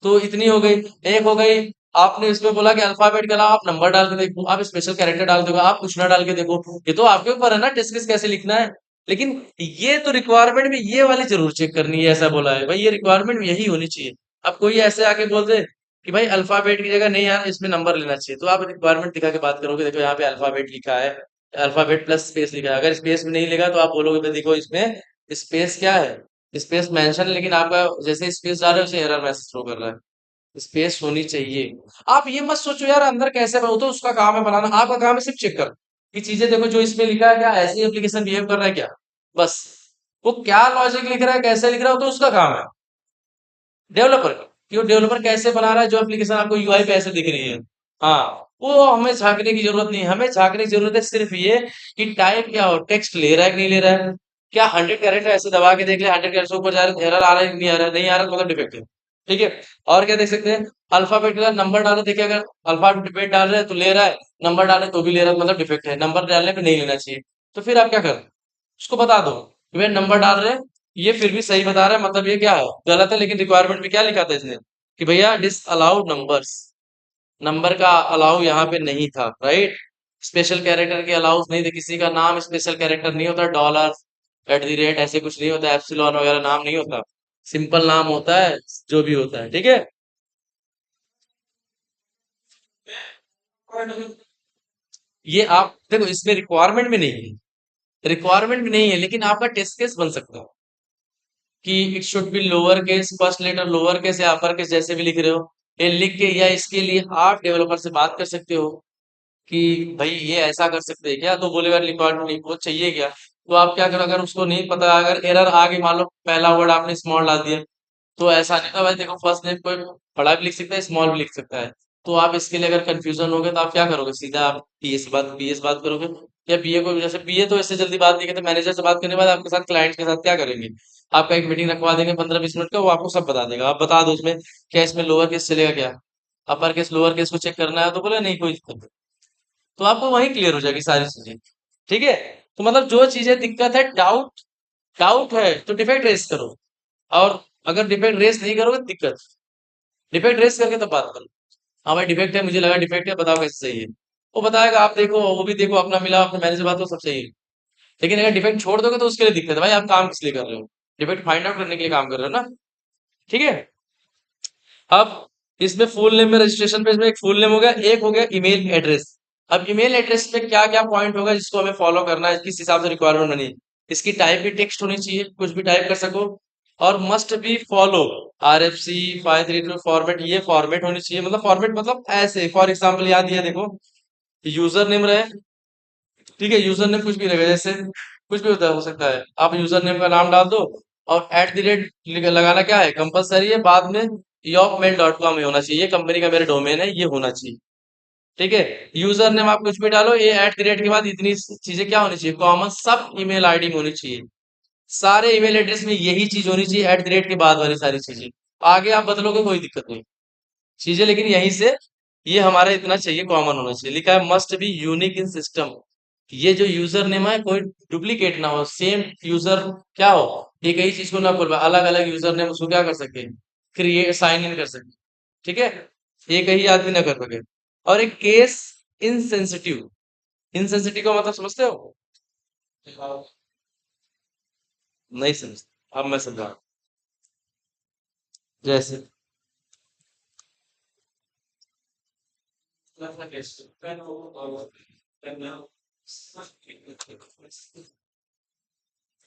तो इतनी हो गई, एक हो गई। आपने इसमें बोला कि अल्फाबेट के अलावा आप नंबर डाल के देखो, आप स्पेशल कैरेक्टर डाल दोगे, आप कुछ ना डाल के देखो, ये तो आपके ऊपर है ना टेस्ट केस कैसे लिखना है। लेकिन ये तो रिक्वायरमेंट में ये वाली जरूर चेक करनी है, ऐसा बोला है भाई, ये रिक्वायरमेंट में यही होनी चाहिए। अब कोई ऐसे आके बोल दे कि भाई अल्फाबेट की जगह नहीं यार इसमें नंबर लेना चाहिए, तो आप रिक्वायरमेंट दिखा के बात करोगे, देखो यहाँ पे अल्फाबेट लिखा है, अल्फाबेट प्लस स्पेस लिखा है, अगर स्पेस में नहीं लिखा तो आप बोलोगे भाई देखो इसमें स्पेस क्या है, स्पेस मेंशन, लेकिन आपका जैसे स्पेस डाल रहे हो उसे एरर मैसेज शो कर रहा है, स्पेस होनी चाहिए। आप ये मत सोचो यार अंदर कैसे हो, तो उसका काम है बनाना, आपका काम है सिर्फ चेक कर कि चीजें देखो जो इसमें लिखा है क्या ऐसी एप्लीकेशन बिहेव कर रहा है क्या, बस। वो क्या लॉजिक लिख रहा है कैसे लिख रहा है तो उसका काम है डेवलपर का, कि वो डेवलपर कैसे बना रहा है जो एप्लीकेशन आपको यूआई पे ऐसे दिख रही है। हाँ, वो हमें झांकने की जरूरत नहीं है, हमें झांकने की जरूरत है सिर्फ ये कि टाइप क्या हो, टेक्स्ट ले रहा है कि नहीं ले रहा है, क्या 100 कैरेक्टर ऐसे दबा के देख ले, 100 कैरेक्टर ऊपर जा रहे एरर आ रहा है कि नहीं आ रहा है, नहीं आ रहा है तो मतलब डिफेक्ट है, ठीक है। और क्या देख सकते हैं, अल्फाबेट के साथ नंबर डाले, देखिए अगर अल्फाबेट डाल रहे हैं तो ले रहा है, नंबर डाले तो भी ले रहा है, मतलब डिफेक्ट है, नंबर डालने पे नहीं लेना चाहिए। तो फिर आप क्या कर, उसको बता दो कि भाई नंबर डाल रहे हैं, ये फिर भी सही बता रहा है, मतलब ये क्या है गलत है, लेकिन रिक्वायरमेंट में क्या लिखा था इसने कि भैया डिस अलाउ नंबर्स, नंबर का अलाउ यहाँ पे नहीं था, राइट। स्पेशल कैरेक्टर के अलाउ नहीं थे, किसी का नाम स्पेशल कैरेक्टर नहीं होता, डॉलर, एट द रेट ऐसे कुछ नहीं होता, एप्सिलॉन वगैरह नाम नहीं होता, सिंपल नाम होता है, जो भी होता है, ठीक है। ये आप देखो, इसमें रिक्वायरमेंट में नहीं है, रिक्वायरमेंट में नहीं है, लेकिन आपका टेस्ट केस बन सकता है कि it should be lower case, first letter lower case या अपर केस, जैसे भी लिख रहे हो, ये लिख के, या इसके लिए आप डेवलपर से बात कर सकते हो कि भाई ये ऐसा कर सकते हैं क्या, तो बोलेगा रिक्वायरमेंट नहीं, वो चाहिए क्या। तो आप क्या करो, अगर उसको नहीं पता, अगर एरर आ गई, मान लो पहला वर्ड आपने स्मॉल डाल दिया, तो ऐसा नहीं था भाई, देखो फर्स्ट नेम कोई बड़ा भी लिख सकता है, स्मॉल भी लिख सकता है। तो आप इसके लिए अगर कंफ्यूजन हो गए, तो आप क्या करोगे, सीधा आप पीए से बात करोगे, या पीए को, जैसे पीए तो इससे जल्दी बात नहीं करते, मैनेजर से बात करने के बाद आपके साथ क्लाइंट के साथ क्या करेंगे, आपका एक मीटिंग रखवा देंगे 15-20 मिनट का, वो आपको सब बता देगा, आप बता दो उसमें क्या इसमें लोअर केस चलेगा, क्या अपर केस लोअर केस को चेक करना है, तो बोले नहीं कोई दिक्कत नहीं। तो आपको वहीं क्लियर हो जाएगी सारी चीजें, ठीक है। तो मतलब जो चीजें दिक्कत है, डाउट डाउट है तो डिफेक्ट रेस करो, और अगर डिफेक्ट रेस नहीं करोगे, दिक्कत, डिफेक्ट रेस करके तब बात करो। हाँ भाई डिफेक्ट है, मुझे लगा डिफेक्ट है, बताओ कैसे सही है। वो बताएगा, आप देखो, वो भी देखो, अपना मिला, अपने मैनेजर बात, तो सब सही है। लेकिन अगर डिफेक्ट छोड़ दोगे, तो उसके लिए दिक्कत है भाई, आप काम किस लिए कर रहे हो, डिफेक्ट फाइंड आउट करने के लिए काम कर रहे हो ना, ठीक है। अब इसमें फुल नेम में, रजिस्ट्रेशन पेज में एक फुल नेम हो गया, एक हो गया ईमेल एड्रेस। अब ईमेल एड्रेस पे क्या क्या पॉइंट होगा जिसको हमें फॉलो करना है, किस हिसाब से रिक्वायरमेंट बनी, इसकी टाइप भी टेक्स्ट होनी चाहिए, कुछ भी टाइप कर सको, और must be follow RFC 532 format, ये फॉर्मेट होनी चाहिए, मतलब फॉर्मेट मतलब ऐसे, फॉर एग्जाम्पल याद दिया देखो, यूजर नेम रहे, ठीक है, यूजर नेम कुछ भी रहेगा, जैसे कुछ भी होता है, हो सकता है, आप यूजर नेम का नाम डाल दो, और @, लगाना क्या है, कंपलसरी है, बाद में yopmail.com ही होना चाहिए, ये कंपनी का मेरा डोमेन है, ये होना चाहिए, ठीक है। यूजर नेम आप कुछ भी डालो, ये @ के बाद इतनी चीजें क्या होनी चाहिए, कॉमन, सब ईमेल आईडी में होनी चाहिए, सारे ईमेल एड्रेस में यही चीज होनी चाहिए, @ के बाद वाली सारी चीजें, आगे आप बदलोगे कोई दिक्कत नहीं, चीजें लेकिन यहीं से, ये हमारा इतना चाहिए, कॉमन होना चाहिए, लिखा है must be unique in system, ये जो यूजर नेम है कोई डुप्लीकेट ना हो, सेम यूजर क्या हो, एक ही चीज को ना बोल, अलग अलग यूजर नेम उसको क्या कर सके, क्रिएट, साइन इन कर सके, ठीक है, एक ही आदमी ना कर सके। और एक केस इनसेंसिटिव, इनसेंसिटिव का मतलब समझते हो, नहीं समझते, अब मैं समझा, जैसे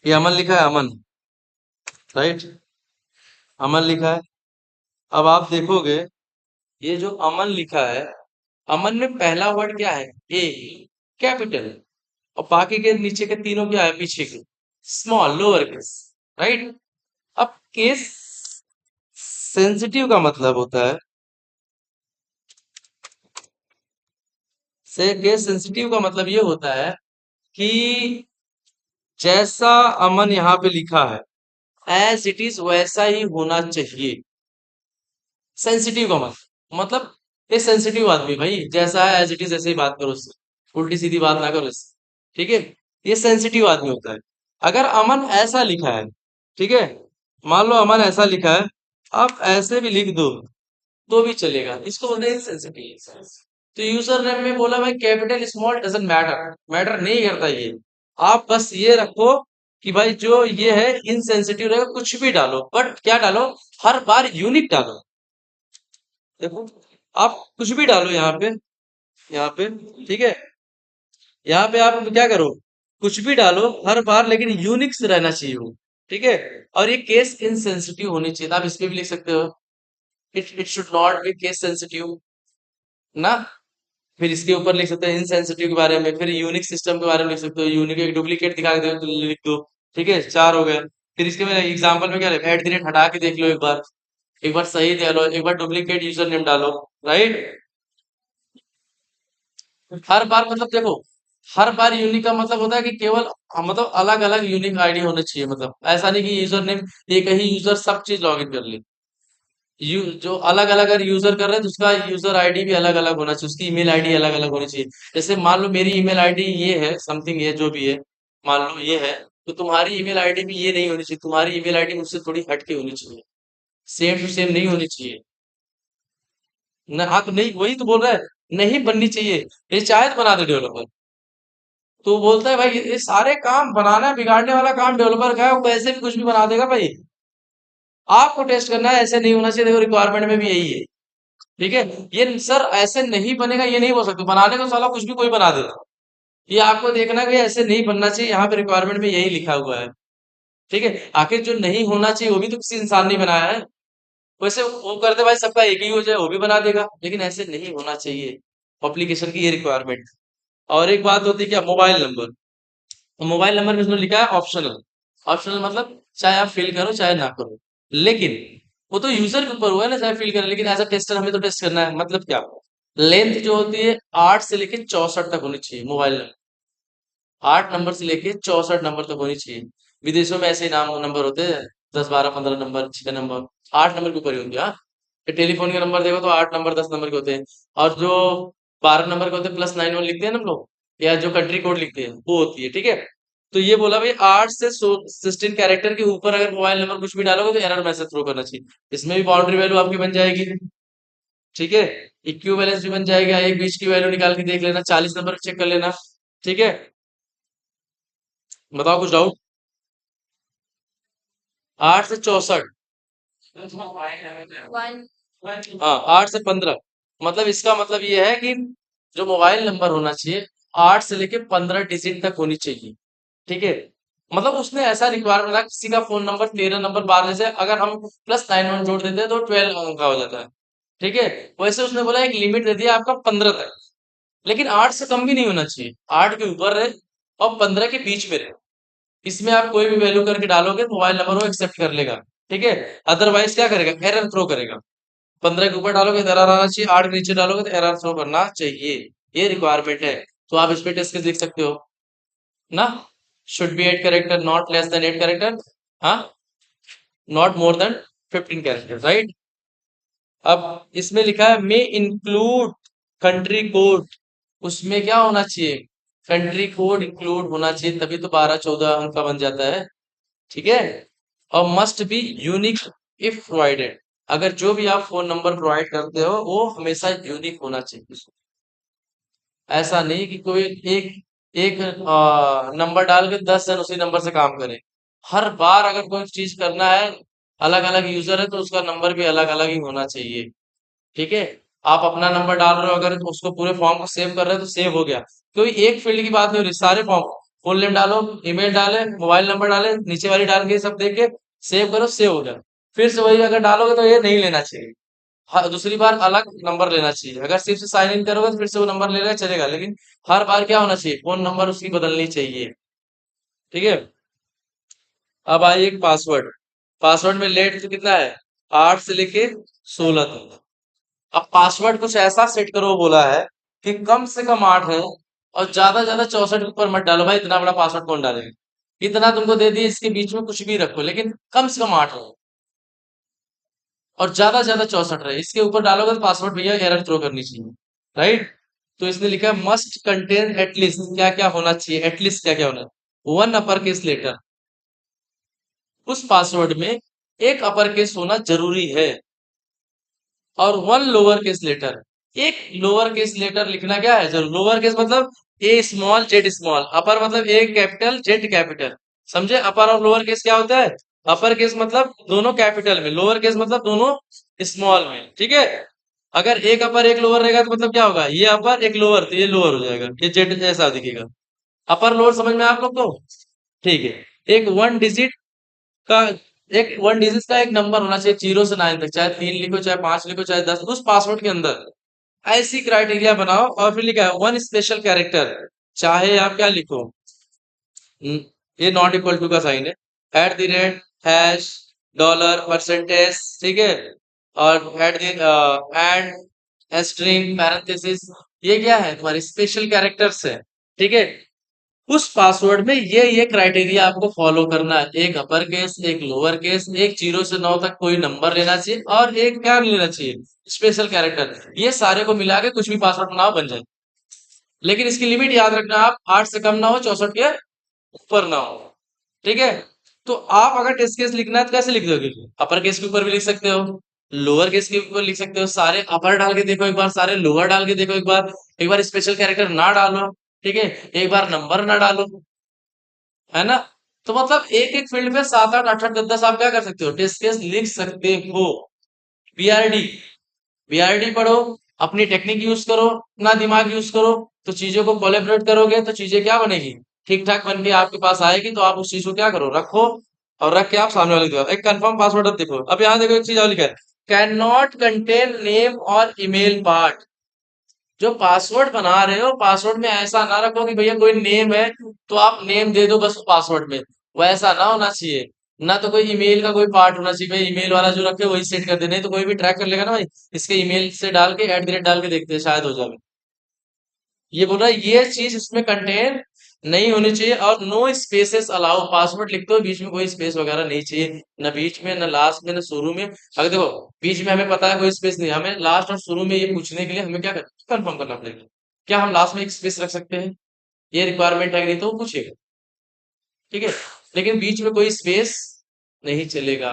ये अमन लिखा है, अमन, राइट, अमन लिखा है। अब आप देखोगे, ये जो अमन लिखा है, अमन में पहला वर्ड क्या है, ए, कैपिटल, और बाकी के नीचे के तीनों क्या है, पीछे के स्मॉल, लोअर केस, राइट। अब केस सेंसिटिव का मतलब होता है, से केस सेंसिटिव का मतलब ये होता है कि जैसा अमन यहाँ पे लिखा है, एज इट इज वैसा ही होना चाहिए, सेंसिटिव का मतलब ये सेंसिटिव आदमी भाई, जैसा है एज इट इज ऐसे ही बात करो उससे, उल्टी सीधी बात ना करो इससे, ठीक है, ये सेंसिटिव आदमी होता है। अगर अमन ऐसा लिखा है, ठीक है, मान लो अमन ऐसा लिखा है, आप ऐसे भी लिख दो तो भी चलेगा, इसको बोलते हैं सेंसिटिव। तो यूजर नेम में बोला भाई, capital small doesn't matter, matter नहीं करता ये, आप बस ये रखो कि भाई जो ये है इनसेंसिटिव रहेगा, कुछ भी डालो, बट क्या डालो, हर बार यूनिक डालो, देखो, आप कुछ भी डालो यहाँ पे, यहाँ पे, ठीक है, यहाँ पे आप क्या करो, कुछ भी डालो हर बार, लेकिन यूनिक से रहना चाहिए वो, ठीक है। और ये केस इनसेंसिटिव होनी चाहिए, आप इस पे भी लिख सकते हो, it should not be case sensitive ना। फिर इसके ऊपर लिख सकते हैं इनसेंसिटिव के बारे में, फिर यूनिक सिस्टम के बारे में लिख सकते हो, यूनिक एक डुप्लीकेट दिखा के दो तो लिख दो, ठीक है, चार हो गए। फिर इसके में एग्जाम्पल में क्या, @ हटा के देख लो एक बार, एक बार सही दे लो, एक बार डुप्लीकेट यूजर नेम डालो, राइट। हर बार मतलब देखो, हर बार यूनिक का मतलब होता है कि केवल, मतलब अलग अलग यूनिक आईडी होना चाहिए, मतलब ऐसा नहीं कि यूजर नेम एक ही यूजर सब चीज लॉग इन कर ले, जो अलग अलग अगर यूजर कर रहे हैं, तो उसका यूजर आईडी भी अलग अलग होना चाहिए, उसकी ईमेल आईडी अलग अलग होनी चाहिए। जैसे मान लो मेरी ईमेल आईडी ये है, समथिंग ये जो भी है, मान लो ये है, तो तुम्हारी ईमेल आईडी भी ये नहीं होनी चाहिए, तुम्हारी ईमेल आईडी मुझसे थोड़ी हटके होनी चाहिए, सेम टू सेम नहीं होनी चाहिए ना। हाँ तो नहीं, वही तो बोल रहा है, नहीं बननी चाहिए, ये चाहे तो बना दे डेवलपर, तो बोलता है भाई ये सारे काम बनाना बिगाड़ने वाला काम डेवलपर का है, वो कैसे भी कुछ भी बना देगा भाई, आपको टेस्ट करना है, ऐसे नहीं होना चाहिए। देखो रिक्वायरमेंट में भी यही है। ठीक है, ये सर ऐसे नहीं बनेगा ये नहीं बोल सकते, बनाने को साला कुछ भी कोई बना देता। ये आपको देखना है कि ऐसे नहीं बनना चाहिए, यहाँ पे रिक्वायरमेंट में यही लिखा हुआ है। ठीक है, आखिर जो नहीं होना चाहिए वो भी तो किसी इंसान ने बनाया है। वैसे वो करते भाई सबका एक ही हो जाए वो भी बना देगा, लेकिन ऐसे नहीं होना चाहिए। एप्लीकेशन की ये रिक्वायरमेंट। और एक बात होती है क्या, मोबाइल नंबर। मोबाइल नंबर में इसमें लिखा है ऑप्शनल। ऑप्शनल मतलब चाहे आप फिल करो चाहे ना करो, लेकिन वो तो यूजर के ऊपर हुआ है ना, चाहे फिल करें, लेकिन एज अ टेस्टर हमें तो टेस्ट करना है। मतलब क्या, लेंथ जो होती है 8 से लेके 64 तक होनी चाहिए मोबाइल नंबर। 8 नंबर से लेके 64 नंबर तक होनी चाहिए। विदेशों में ऐसे ही नाम नंबर होते हैं, 10 12 15 नंबर, 6 नंबर, 8 नंबर के ऊपर ही होंगे। हाँ, टेलीफोन के नंबर देखो तो 8 नंबर 10 नंबर के होते हैं। और जो 12 नंबर के होते हैं +91 लिखते हैं ना हम लोग, या जो कंट्री कोड लिखते हैं वो होती है। ठीक है, तो ये बोला भाई 8 से 16 कैरेक्टर के ऊपर अगर मोबाइल नंबर कुछ भी डालोगे तो एरर मैसेज थ्रो करना चाहिए। इसमें भी बाउंड्री वैल्यू आपकी बन जाएगी। ठीक है, इक्विवेलेंस भी बन जाएगा, एक बीच की वैल्यू निकाल के देख लेना, 40 नंबर चेक कर लेना। ठीक है, बताओ कुछ डाउट। 8 से 64। हाँ, 8 से 15। मतलब इसका मतलब ये है कि जो मोबाइल नंबर होना चाहिए 8 से लेके 15 डिजिट तक होनी चाहिए। ठीक है, मतलब उसने ऐसा रिक्वायरमेंट रखा, किसी का फोन नंबर 13 नंबर 12, जैसे अगर हम +91 जोड़ देते हैं तो 12 अंक का हो जाता है। ठीक है, वैसे उसने बोला एक लिमिट दे दिया आपका 15 तक, लेकिन 8 से कम भी नहीं होना चाहिए, 8 के ऊपर रहे और 15 के बीच में रहे। इसमें आप कोई भी वैल्यू करके डालोगे तो मोबाइल नंबर वो एक्सेप्ट कर लेगा। ठीक है, अदरवाइज क्या करेगा, एरर थ्रो करेगा। 15 के ऊपर डालोगे तो एरर आना चाहिए, 8 के नीचे डालोगे तो एरर थ्रो करना चाहिए। ये रिक्वायरमेंट है। तो आप इस पे टेस्ट केस लिख सकते हो ना, should be 8 character, not less than 8 character, हाँ, not more than 15 character, right. अब इसमें लिखा है मे इंक्लूड कंट्री कोड, उसमें क्या होना चाहिए, कंट्री कोड इंक्लूड होना चाहिए, तभी तो 12 14 अंक का बन जाता है। ठीक है, और must be unique if provided, अगर जो भी आप फोन नंबर प्रोवाइड करते हो वो हमेशा यूनिक होना चाहिए। ऐसा नहीं कि कोई एक एक नंबर डाल के 10 जन उसी नंबर से काम करें। हर बार अगर कोई चीज करना है, अलग अलग यूजर है तो उसका नंबर भी अलग अलग ही होना चाहिए। ठीक है, आप अपना नंबर डाल रहे हो, अगर उसको पूरे फॉर्म को सेव कर रहे हो तो सेव हो गया। कोई एक फील्ड की बात नहीं हो रही, सारे फॉर्म, फुल नेम डालो, ईमेल डाले, मोबाइल नंबर डाले, नीचे वाली डाल के सब देख के सेव करो, सेव हो गया। फिर से वही अगर डालोगे तो ये नहीं लेना चाहिए। हाँ, दूसरी बार अलग नंबर लेना चाहिए। अगर सिर्फ से साइन इन करोगे तो फिर से वो नंबर लेगा चलेगा, लेकिन हर बार क्या होना चाहिए, फोन नंबर उसकी बदलनी चाहिए। ठीक है, अब आइए एक पासवर्ड। पासवर्ड में लेट तो कितना है, 8 से लेके 16 तक। अब पासवर्ड कुछ ऐसा सेट करो बोला है कि कम से कम 8 है और ज्यादा 64 के ऊपर मत डालो भाई, इतना बड़ा पासवर्ड कौन डालेगा। इतना तुमको दे दिए, इसके बीच में कुछ भी रखो, लेकिन कम से कम 8 हो और ज्यादा 64 रहे। इसके ऊपर डालोगे तो पासवर्ड भैया एरर थ्रो करनी चाहिए, राइट। तो इसने लिखा है मस्ट कंटेन एटलीस्ट, क्या क्या होना चाहिए, एटलीस्ट क्या क्या होना है, 1 अपर केस लेटर, उस पासवर्ड में एक अपर केस होना जरूरी है, और 1 लोअर केस लेटर, एक लोअर केस लेटर लिखना क्या है जरूर। लोअर केस मतलब ए स्मॉल जेड स्मॉल, अपर मतलब ए कैपिटल जेड कैपिटल। समझे, अपर और लोअर केस क्या होता है, अपर केस मतलब दोनों कैपिटल में, लोअर केस मतलब दोनों स्मॉल में। ठीक है, अगर एक अपर एक लोअर रहेगा तो मतलब क्या होगा, ये अपर एक लोअर तो ये लोअर हो जाएगा, ये जेड ऐसा दिखेगा। अपर लोअर समझ में आप लोग को, ठीक है। एक वन डिजिट का, एक 1 डिजिट का एक नंबर होना चाहिए 0 से 9 तक, चाहे 3 लिखो चाहे 5 लिखो चाहे 10, उस पासवर्ड के अंदर ऐसी क्राइटेरिया बनाओ। और फिर लिखा है 1 स्पेशल कैरेक्टर, चाहे आप क्या लिखो, ये नॉट इक्वल टू का साइन है, @ हैश, डॉलर, परसेंटेज, ठीक है, और एंड स्ट्रिंग पैरेंथेसिस, ये क्या है तुम्हारे स्पेशल कैरेक्टर्स है। ठीक है, उस पासवर्ड में ये क्राइटेरिया आपको फॉलो करना है, एक अपर केस एक लोअर केस, एक 0 से 9 तक कोई नंबर लेना चाहिए, और एक क्या लेना चाहिए, स्पेशल कैरेक्टर। ये सारे को मिला के कुछ भी पासवर्ड बनाओ बन जाए, लेकिन इसकी लिमिट याद रखना, आप 8 से कम ना हो, 64 के ऊपर ना हो। ठीक है, तो आप अगर टेस्ट केस लिखना है तो कैसे लिख दोगे, अपर केस के ऊपर भी लिख सकते हो, लोअर केस के ऊपर लिख सकते हो, सारे अपर डाल के देखो एक बार, सारे लोअर डाल के देखो एक बार स्पेशल कैरेक्टर ना डालो, ठीक है, एक बार नंबर ना डालो, है ना। तो मतलब एक एक फील्ड में 7 8 8 8 10 10 आप क्या कर सकते हो, टेस्ट केस लिख सकते हो। बीआरडी, बीआरडी पढ़ो, अपनी टेक्निक यूज करो, अपना दिमाग यूज करो, तो चीजों को कोलेबरेट करोगे तो चीजें क्या बनेगी, ठीक ठाक बन के आपके पास आएगी। तो आप उस चीज को क्या करो, रखो, और रख के आप सामने वाले को दो। एक कंफर्म पासवर्ड अब देखो, अब यहाँ देखो एक चीज और लिखा है, कैन नॉट कंटेन नेम और ईमेल पार्ट। जो पासवर्ड बना रहे हो, पासवर्ड में ऐसा ना रखो कि भैया कोई नेम है तो आप नेम दे दो बस पासवर्ड में, वैसा ना होना चाहिए। ना तो कोई ईमेल का कोई पार्ट होना चाहिए, भाई ईमेल वाला जो रखे वही सेट कर दे, नहीं तो कोई भी ट्रैक कर लेगा ना भाई, इसके ईमेल से डाल के @ डाल के देखते हैं शायद हो जाए। ये बोल रहा है ये चीज इसमें कंटेन नहीं होनी चाहिए, और नो स्पेसेस अलाउ। पासवर्ड लिखते हो बीच में कोई स्पेस वगैरह नहीं चाहिए, न बीच में, न लास्ट में, न शुरू में। अगर देखो बीच में हमें पता है कोई स्पेस नहीं, हमें लास्ट और शुरू में ये पूछने के लिए हमें क्या करना, कंफर्म करना पड़ेगा, क्या हम लास्ट में एक स्पेस रख सकते हैं, ये रिक्वायरमेंट है कि नहीं, तो वो पूछेगा। ठीक है, लेकिन बीच में कोई स्पेस नहीं चलेगा।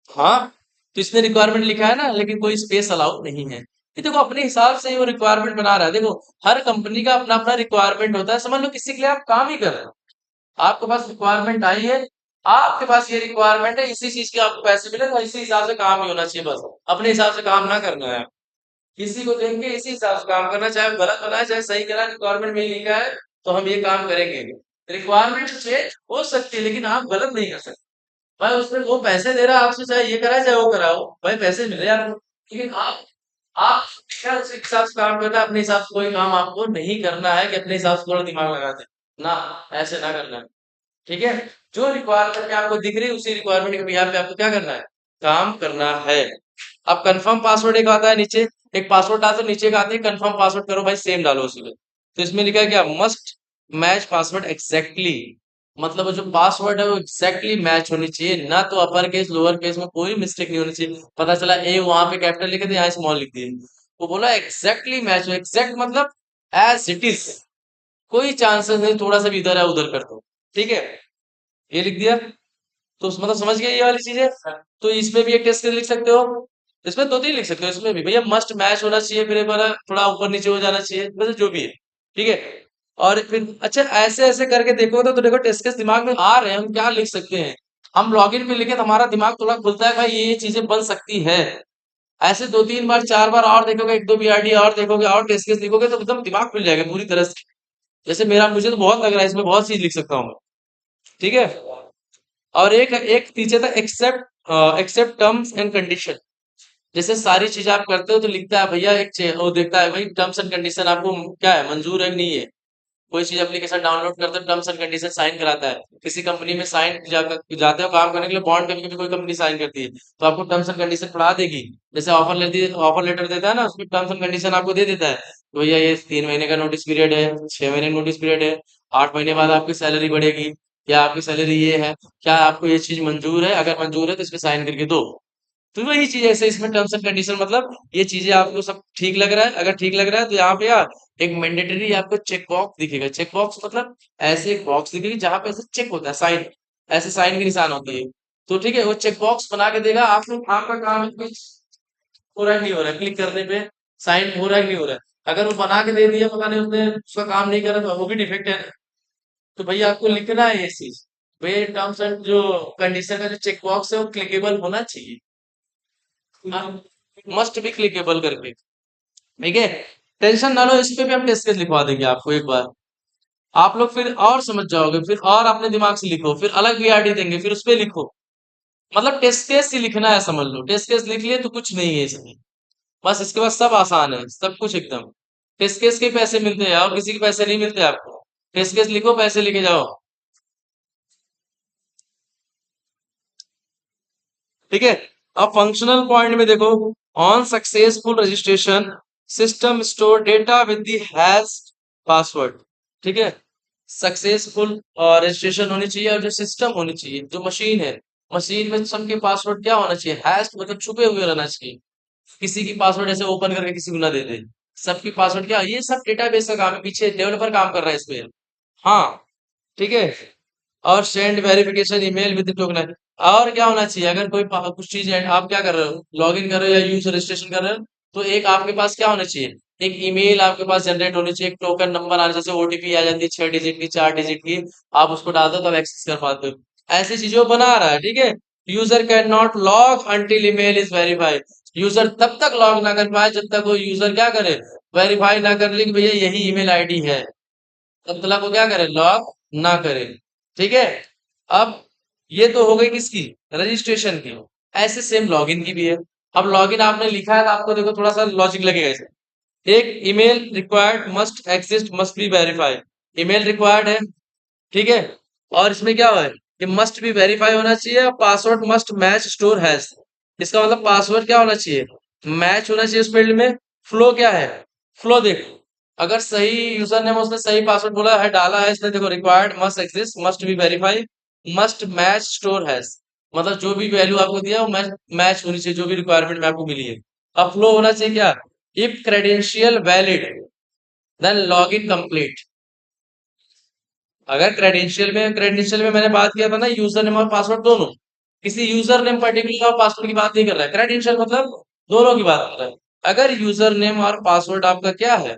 हाँ, तो इसने रिक्वायरमेंट लिखा है ना, लेकिन कोई स्पेस अलाउ नहीं है। ये देखो अपने हिसाब से ही वो रिक्वायरमेंट बना रहा है। देखो हर कंपनी का अपना अपना रिक्वायरमेंट होता है, समझ लो किसी के लिए आप काम ही कर रहे हो, आपके पास रिक्वायरमेंट आई है, आपके पास ये रिक्वायरमेंट है, इसी चीज के आपको पैसे मिले, तो इसी हिसाब से काम ही होना चाहिए, बस अपने हिसाब से काम ना करना है। किसी को देख के इसी हिसाब से काम करना, चाहे वो गलत बनाए चाहे सही करा, रिक्वायरमेंट में लिखा है तो हम ये काम करेंगे। रिक्वायरमेंट चेंज हो सकती है लेकिन आप गलत नहीं कर सकते। भाई उसमें वो पैसे दे रहा है आपसे, चाहे ये कराए चाहे वो कराओ, भाई पैसे मिल रहे हैं आपको। लेकिन आप क्या उस हिसाब से काम करना है, अपने हिसाब से कोई काम आपको नहीं करना है कि अपने हिसाब से थोड़ा दिमाग लगा दे, ना, ऐसे ना करना है। ठीक है, जो रिक्वायरमेंट में आपको दिख रही है उसी रिक्वायरमेंट के बिहाफ पे आपको क्या करना है, काम करना है। अब कंफर्म पासवर्ड एक आता है नीचे, एक पासवर्ड आता है नीचे का, आते हैं कंफर्म पासवर्ड करो भाई, सेम डालो उसी में। तो इसमें लिखा है क्या, मस्ट मैच पासवर्ड एग्जैक्टली, मतलब वो जो पासवर्ड है वो एग्जैक्टली मैच होनी चाहिए, ना तो अपर केस लोअर केस में कोई मिस्टेक नहीं होनी चाहिए। पता चला ए वहां पे कैपिटल लिखे थे यहाँ स्मॉल लिख दिए, वो बोला एग्जैक्टली मैच हो, एग्जैक्ट मतलब एज इट इज, कोई चांसेस नहीं थोड़ा सा भी इधर है उधर कर दो। ठीक है, ये लिख दिया, तो मतलब समझ गए ये वाली चीजें। तो इसमें भी एक टेस्ट केस लिख सकते हो, इसमें दो तीन लिख सकते हो, इसमें भी भैया मस्ट मैच होना चाहिए, फिर एक बार थोड़ा ऊपर नीचे हो जाना चाहिए, वैसे जो भी है। ठीक है, और फिर अच्छा ऐसे ऐसे करके देखो तो देखो टेस्ट केस दिमाग में आ रहे हैं, हम क्या लिख सकते हैं। हम लॉगिन पे लिखे तो हमारा दिमाग थोड़ा खुलता है, भाई ये चीजें बन सकती है। ऐसे दो तीन बार चार बार और देखोगे, एक दो बीआरडी और देखोगे और टेस्ट केस लिखोगे तो एकदम दिमाग खुल जाएगा पूरी तरह से। जैसे मेरा, मुझे तो बहुत लग रहा है इसमें बहुत चीज लिख सकता हूँ मैं। ठीक है, और एक एक पीछे था accept, accept terms and condition. जैसे सारी चीजें आप करते हो तो लिखता है भैया वो देखता है भाई टर्म्स एंड कंडीशन आपको क्या है, मंजूर है कि नहीं है। कोई चीज एप्लीकेशन डाउनलोड करते हो टर्म्स एंड कंडीशन साइन कराता है, किसी कंपनी में साइन जाते हो काम करने के लिए, बॉन्ड कभी कभी कोई कंपनी साइन करती है तो आपको टर्म्स एंड कंडीशन पढ़ा देगी। जैसे ऑफर लेती है, ऑफर लेटर देता है ना, उसमें टर्म्स एंड कंडीशन आपको दे देता है, तो भैया ये 3 महीने का नोटिस पीरियड है, 6 महीने नोटिस पीरियड है, 8 महीने बाद आपकी सैलरी बढ़ेगी, या आपकी सैलरी ये है, क्या आपको ये चीज मंजूर है, अगर मंजूर है तो इस पे साइन करके दो। तो वही चीज ऐसे इसमें टर्म्स एंड कंडीशन, मतलब ये चीजें आपको सब ठीक लग रहा है, अगर ठीक लग रहा है तो यहाँ पे यार एक मैंडेटरी आपको चेक बॉक्स दिखेगा। चेक बॉक्स मतलब ऐसे एक बॉक्स दिखेगी जहां पे ऐसे चेक होता है, साइन, ऐसे साइन की निशान होती है। तो ठीक है, वो चेक बॉक्स बना के देगा आप लोग, आपका काम है कुछ हो रहा है नहीं हो रहा है, क्लिक करने पे साइन हो रहा है कि नहीं हो रहा है। अगर वो बना के दे दिया, पता नहीं उसने उसका काम नहीं करा तो वो भी डिफेक्ट है। तो भैया आपको लिखना है ये चीज, भैया टर्म्स एंड जो कंडीशन का जो चेक बॉक्स है वो क्लिकेबल होना चाहिए, मस्ट बी क्लिकेबल करके। ठीक है, टेंशन ना लो, इस पे भी हम टेस्ट केस लिखवा देंगे आपको एक बार, आप लोग फिर और समझ जाओगे, फिर और अपने दिमाग से लिखो, फिर अलग वीआरडी देंगे फिर उस पे लिखो। मतलब टेस्ट केस ही लिखना है, समझ लो टेस्ट केस लिख लिए तो कुछ नहीं है इसमें, बस इसके बाद सब आसान है, सब कुछ एकदम। टेस्ट केस के पैसे मिलते हैं और किसी के पैसे नहीं मिलते आपको, टेस्ट केस लिखो पैसे लेके जाओ। ठीक है, अब फंक्शनल पॉइंट में देखो, on successful registration system store data with the hash password. ठीक है, सक्सेसफुल रजिस्ट्रेशन होनी चाहिए, और जो सिस्टम होनी चाहिए, जो मशीन है, मशीन में सबके पासवर्ड क्या होना चाहिए, हैश मतलब छुपे हुए रहना चाहिए, किसी की पासवर्ड ऐसे ओपन करके किसी को ना दे दे। सबकी पासवर्ड क्या, ये सब डेटाबेस का काम है, पीछे डेवलपर काम कर रहा है इस पे। हाँ, ठीक है, और send verification email with token. और क्या होना चाहिए, अगर कोई कुछ चीज है, आप क्या कर रहे हो, लॉगिन कर रहे हो या यूज रजिस्ट्रेशन कर रहे हो, तो एक आपके पास क्या होना चाहिए, एक ईमेल आपके पास जनरेट होनी चाहिए, एक टोकन नंबर आना, जैसे ओटीपी आ जाती है 6 डिजिट की, 4 डिजिट की, आप उसको डाल दो तब एक्सेस कर पाते हो। ऐसी चीजों को बना रहा है, ठीक है। User can not log until email is verified. User तब तक लॉग ना कर पाए जब तक वो यूजर क्या करे, वेरीफाई ना कर ले कि भैया यही ईमेल आईडी है, तब तक वो क्या करे, लॉग ना करे। ठीक है। अब ये तो हो गई किसकी, रजिस्ट्रेशन की। ऐसे सेम लॉगिन की भी है। अब लॉगिन आपने लिखा है तो आपको देखो थोड़ा सा लॉजिक लगेगा इसे। एक email required must exist must be verified. Email required है, ठीक है। और इसमें क्या है, ये मस्ट बी वेरीफाई होना चाहिए, और password must match store hash. इसका मतलब पासवर्ड क्या होना चाहिए, मैच होना चाहिए उस फील्ड में। फ्लो क्या है, फ्लो देखो, अगर सही यूजर ने उसने सही पासवर्ड बोला है, डाला है इसने, देखो required must exist must be verify must match store hash, मतलब जो भी वैल्यू आपको दिया वो मैच मैच होनी चाहिए, जो भी रिक्वायरमेंट में आपको मिली है। अब फ्लो होना चाहिए क्या, if credential valid then log in complete. अगर क्रेडेंशियल में मैंने बात किया था ना, यूजर नेम और पासवर्ड दोनों, किसी यूजर नेम पर्टिकुलर और पासवर्ड की बात नहीं कर रहा है, क्रेडेंशियल मतलब दोनों की बात कर रहा है। अगर यूजर नेम और पासवर्ड आपका क्या है,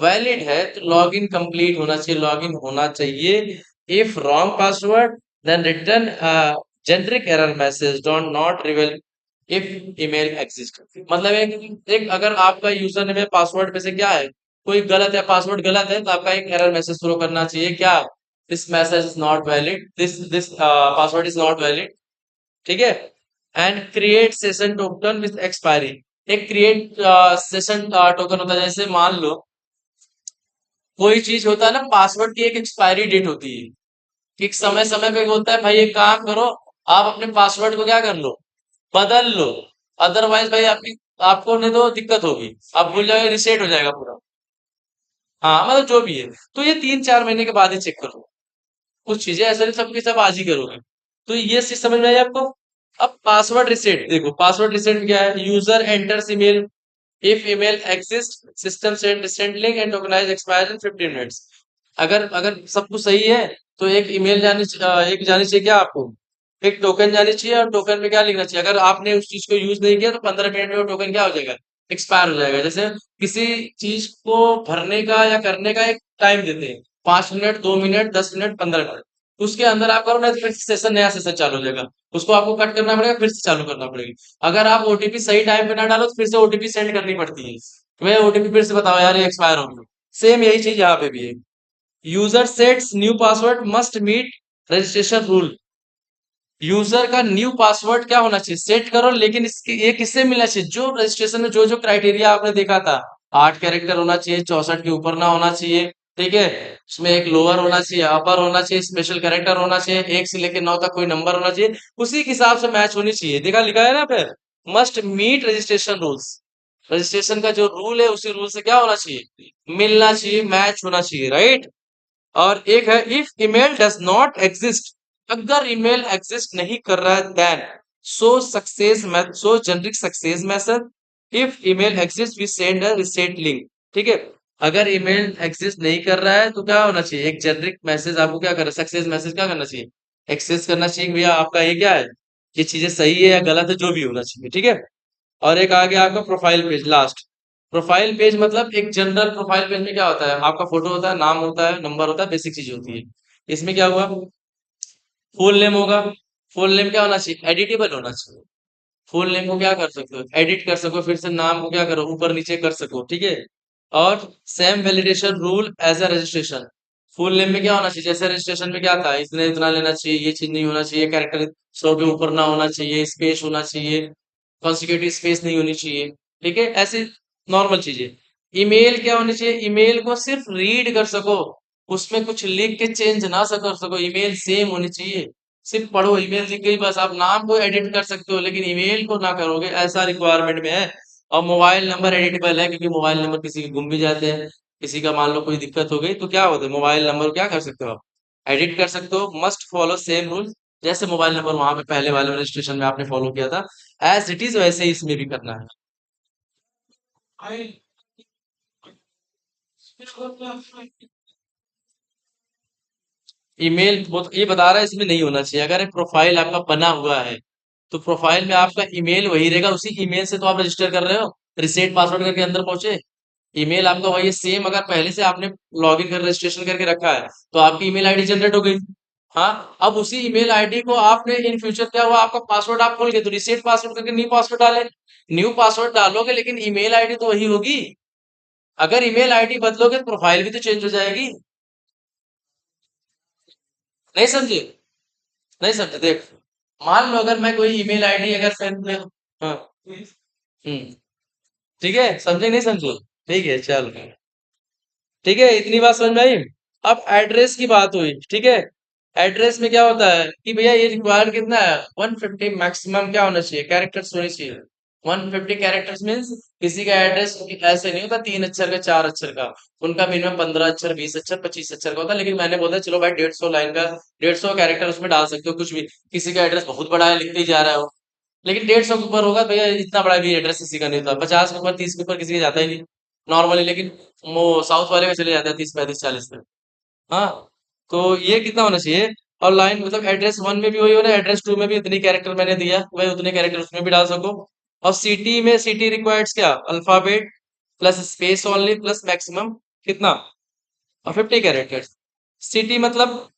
वैलिड है, तो लॉग इन कंप्लीट होना चाहिए, लॉग इन होना चाहिए। If wrong password then return generic error message don't not reveal if email exist. मतलब एक अगर आपका यूजर नेम है, पासवर्ड में से क्या है, कोई गलत है, पासवर्ड गलत है, तो आपका एक एरर मैसेज थ्रो करना चाहिए, क्या, this message is not valid, this password is not valid. ठीक है। And create session token with expiry. एक क्रिएट सेशन टोकन होता है, जैसे मान लो कोई चीज होता है ना, पासवर्ड की एक एक्सपायरी डेट होती है, कि एक समय समय पे होता है, भाई एक काम करो, आप अपने पासवर्ड को क्या कर लो, बदल लो, अदरवाइज भाई आपकी आपको नहीं तो दिक्कत होगी, आप भूल जाओगे, रिसेट हो जाएगा पूरा। हाँ मतलब जो भी है, तो ये 3-4 महीने के बाद ही चेक करो, कुछ चीजें ऐसे नहीं सबकी सब आज ही करोगे। तो ये चीज समझ में आई आपको। अब पासवर्ड रिसेट देखो, पासवर्ड रिसेट क्या है, user enters email, if email exist system send recent link and tokenise expire in 15 minutes. अगर अगर सब कुछ सही है तो एक ईमेल एक जानी चाहिए क्या आपको, एक टोकन जानी चाहिए, और टोकन में क्या लिखना चाहिए, अगर आपने उस चीज को यूज नहीं किया तो 15 मिनट में वो टोकन क्या हो जाएगा, एक्सपायर हो जाएगा। जैसे किसी चीज को भरने का या करने का एक टाइम देते हैं, 5 मिनट, 2 मिनट, 10 मिनट, 15 मिनट, उसके अंदर आप करो ना तो फिर सेशन, नया सेशन चालू हो जाएगा, उसको आपको कट करना पड़ेगा, फिर से चालू करना पड़ेगा। अगर आप ओटीपी सही टाइम पे ना डालो तो फिर से ओटीपी सेंड करनी पड़ती है, मैं ओटीपी फिर से बताओ यार ये एक्सपायर हो गया। सेम यही चीज यहाँ पे भी है। User sets new password must meet registration rule. User का न्यू पासवर्ड क्या होना चाहिए, सेट करो, लेकिन इसके ये किससे मिलना चाहिए, जो रजिस्ट्रेशन में जो जो क्राइटेरिया आपने देखा था, 8 कैरेक्टर होना चाहिए, 64 के ऊपर ना होना चाहिए, ठीक है, उसमें एक लोअर होना चाहिए, अपर होना चाहिए, स्पेशल कैरेक्टर होना चाहिए, 1 से लेकर 9 तक कोई नंबर होना चाहिए, उसी के हिसाब से मैच होनी चाहिए, देखा लिखा है ना फिर, must meet registration rules. Registration का जो रूल है उसी रूल से क्या होना चाहिए, मिलना चाहिए, मैच होना चाहिए, राइट। और एक है if email does not exist, अगर ईमेल एग्जिस्ट नहीं कर रहा है then so generic success message, if email exist we send a recent link. ठीक है। अगर ईमेल एग्जिस्ट नहीं कर रहा है तो क्या होना चाहिए, एक जेनरिक मैसेज आपको क्या करना, सक्सेस मैसेज क्या करना चाहिए, एक्सेस करना चाहिए कि भैया आपका ये क्या है, ये चीजें सही है या गलत है, जो भी होना चाहिए, ठीक है। और एक आ गया आपका profile page last. Profile page मतलब एक जनरल प्रोफाइल पेज में क्या होता है, आपका फोटो होता है, नाम होता है, नंबर होता है, बेसिक चीज होती है। इसमें क्या हुआ, फुल नेम होगा, फुल नेम क्या होना चाहिए, एडिटेबल होना चाहिए, फुल नेम को क्या कर सकते हो, एडिट कर सको, फिर से नाम को क्या करो, ऊपर नीचे कर सको, ठीक है। और same validation rule as a registration. Full name में क्या होना चाहिए, जैसे रजिस्ट्रेशन में क्या था, इसने इतना लेना चाहिए, ये चीज नहीं होना चाहिए, कैरेक्टर 100 के ऊपर ना होना चाहिए, स्पेस होना चाहिए, कॉन्सिक्यूटिव स्पेस नहीं होनी चाहिए, ठीक है, ऐसे नॉर्मल चीजें। ईमेल क्या होनी चाहिए, ईमेल को सिर्फ रीड कर सको, उसमें कुछ लिख के चेंज ना कर सको, ईमेल सेम होनी चाहिए, सिर्फ पढ़ो, ईमेल लिख गई बस, आप नाम को एडिट कर सकते हो लेकिन ईमेल को ना करोगे, ऐसा रिक्वायरमेंट में है। और मोबाइल नंबर एडिटेबल है, क्योंकि मोबाइल नंबर किसी के गुम भी जाते हैं, किसी का मान लो कोई दिक्कत हो गई तो क्या होता है, मोबाइल नंबर क्या कर सकते हो आप, एडिट कर सकते हो। मस्ट फॉलो सेम रूल, जैसे मोबाइल नंबर वहां पे पहले वाले रजिस्ट्रेशन में आपने फॉलो किया था, एज इट इज वैसे ही इसमें भी करना है। ईमेल ये बता रहा है इसमें नहीं होना चाहिए, अगर एक प्रोफाइल आपका बना हुआ है तो प्रोफाइल में आपका ईमेल वही रहेगा, उसी ईमेल से तो आप रजिस्टर कर रहे हो, रिसेट पासवर्ड करके अंदर पहुंचे, ईमेल आपका वही सेम, अगर पहले से आपने लॉगिन कर रजिस्ट्रेशन करके रखा है तो आपकी ईमेल आईडी जनरेट हो गई। हाँ, अब उसी ईमेल आईडी को आपने इन फ्यूचर क्या हुआ, आपका पासवर्ड आप भूल गए तो रिसेट पासवर्ड करके न्यू पासवर्ड डाले। न्यू पासवर्ड डालोगे लेकिन ईमेल आईडी तो वही होगी। अगर ईमेल आईडी बदलोगे तो प्रोफाइल भी तो चेंज हो जाएगी। नहीं समझे? नहीं समझे, देख, मान लो अगर मैं कोई ईमेल आईडी अगर सेंड में, हाँ, हम्म, ठीक है, समझे नहीं समझे? ठीक है, चल, ठीक है, इतनी बात समझ में आई। अब एड्रेस की बात हुई, ठीक है। एड्रेस में क्या होता है कि भैया ये रिक्वायर्ड कितना है, 150 मैक्सिमम क्या होना चाहिए, कैरेक्टर्स होने चाहिए। 150 कैरेक्टर्स मीन्स किसी का एड्रेस ऐसे नहीं होता 3 अक्षर का 4 अक्षर का। उनका मिनिमम 15 अक्षर, 20 अक्षर, 25 अक्षर का होता है। लेकिन मैंने बोला चलो भाई 150 लाइन का, 150 कैरेक्टर उसमें डाल सकते हो कुछ भी। किसी का एड्रेस बहुत बड़ा है, लिखते ही जा रहा हो, लेकिन 150 के ऊपर होगा भैया, इतना बड़ा भी एड्रेस किसी का नहीं होता। 50 के ऊपर, 30 के ऊपर किसी का जाता ही नहीं नॉर्मली। लेकिन वो साउथ वाले का चले जाता है 30, 35, 40 में। हाँ, तो ये कितना होना चाहिए। और लाइन मतलब एड्रेस वन में भी वही होना, एड्रेस टू में भी इतनी कैरेक्टर मैंने दिया, वही उतने कैरेक्टर उसमें भी डाल सको। और सिटी में, सिटी रिक्वायर्ड्स क्या, alphabet plus space only plus maximum कितना, 50 कैरेक्टर्स। सिटी मतलब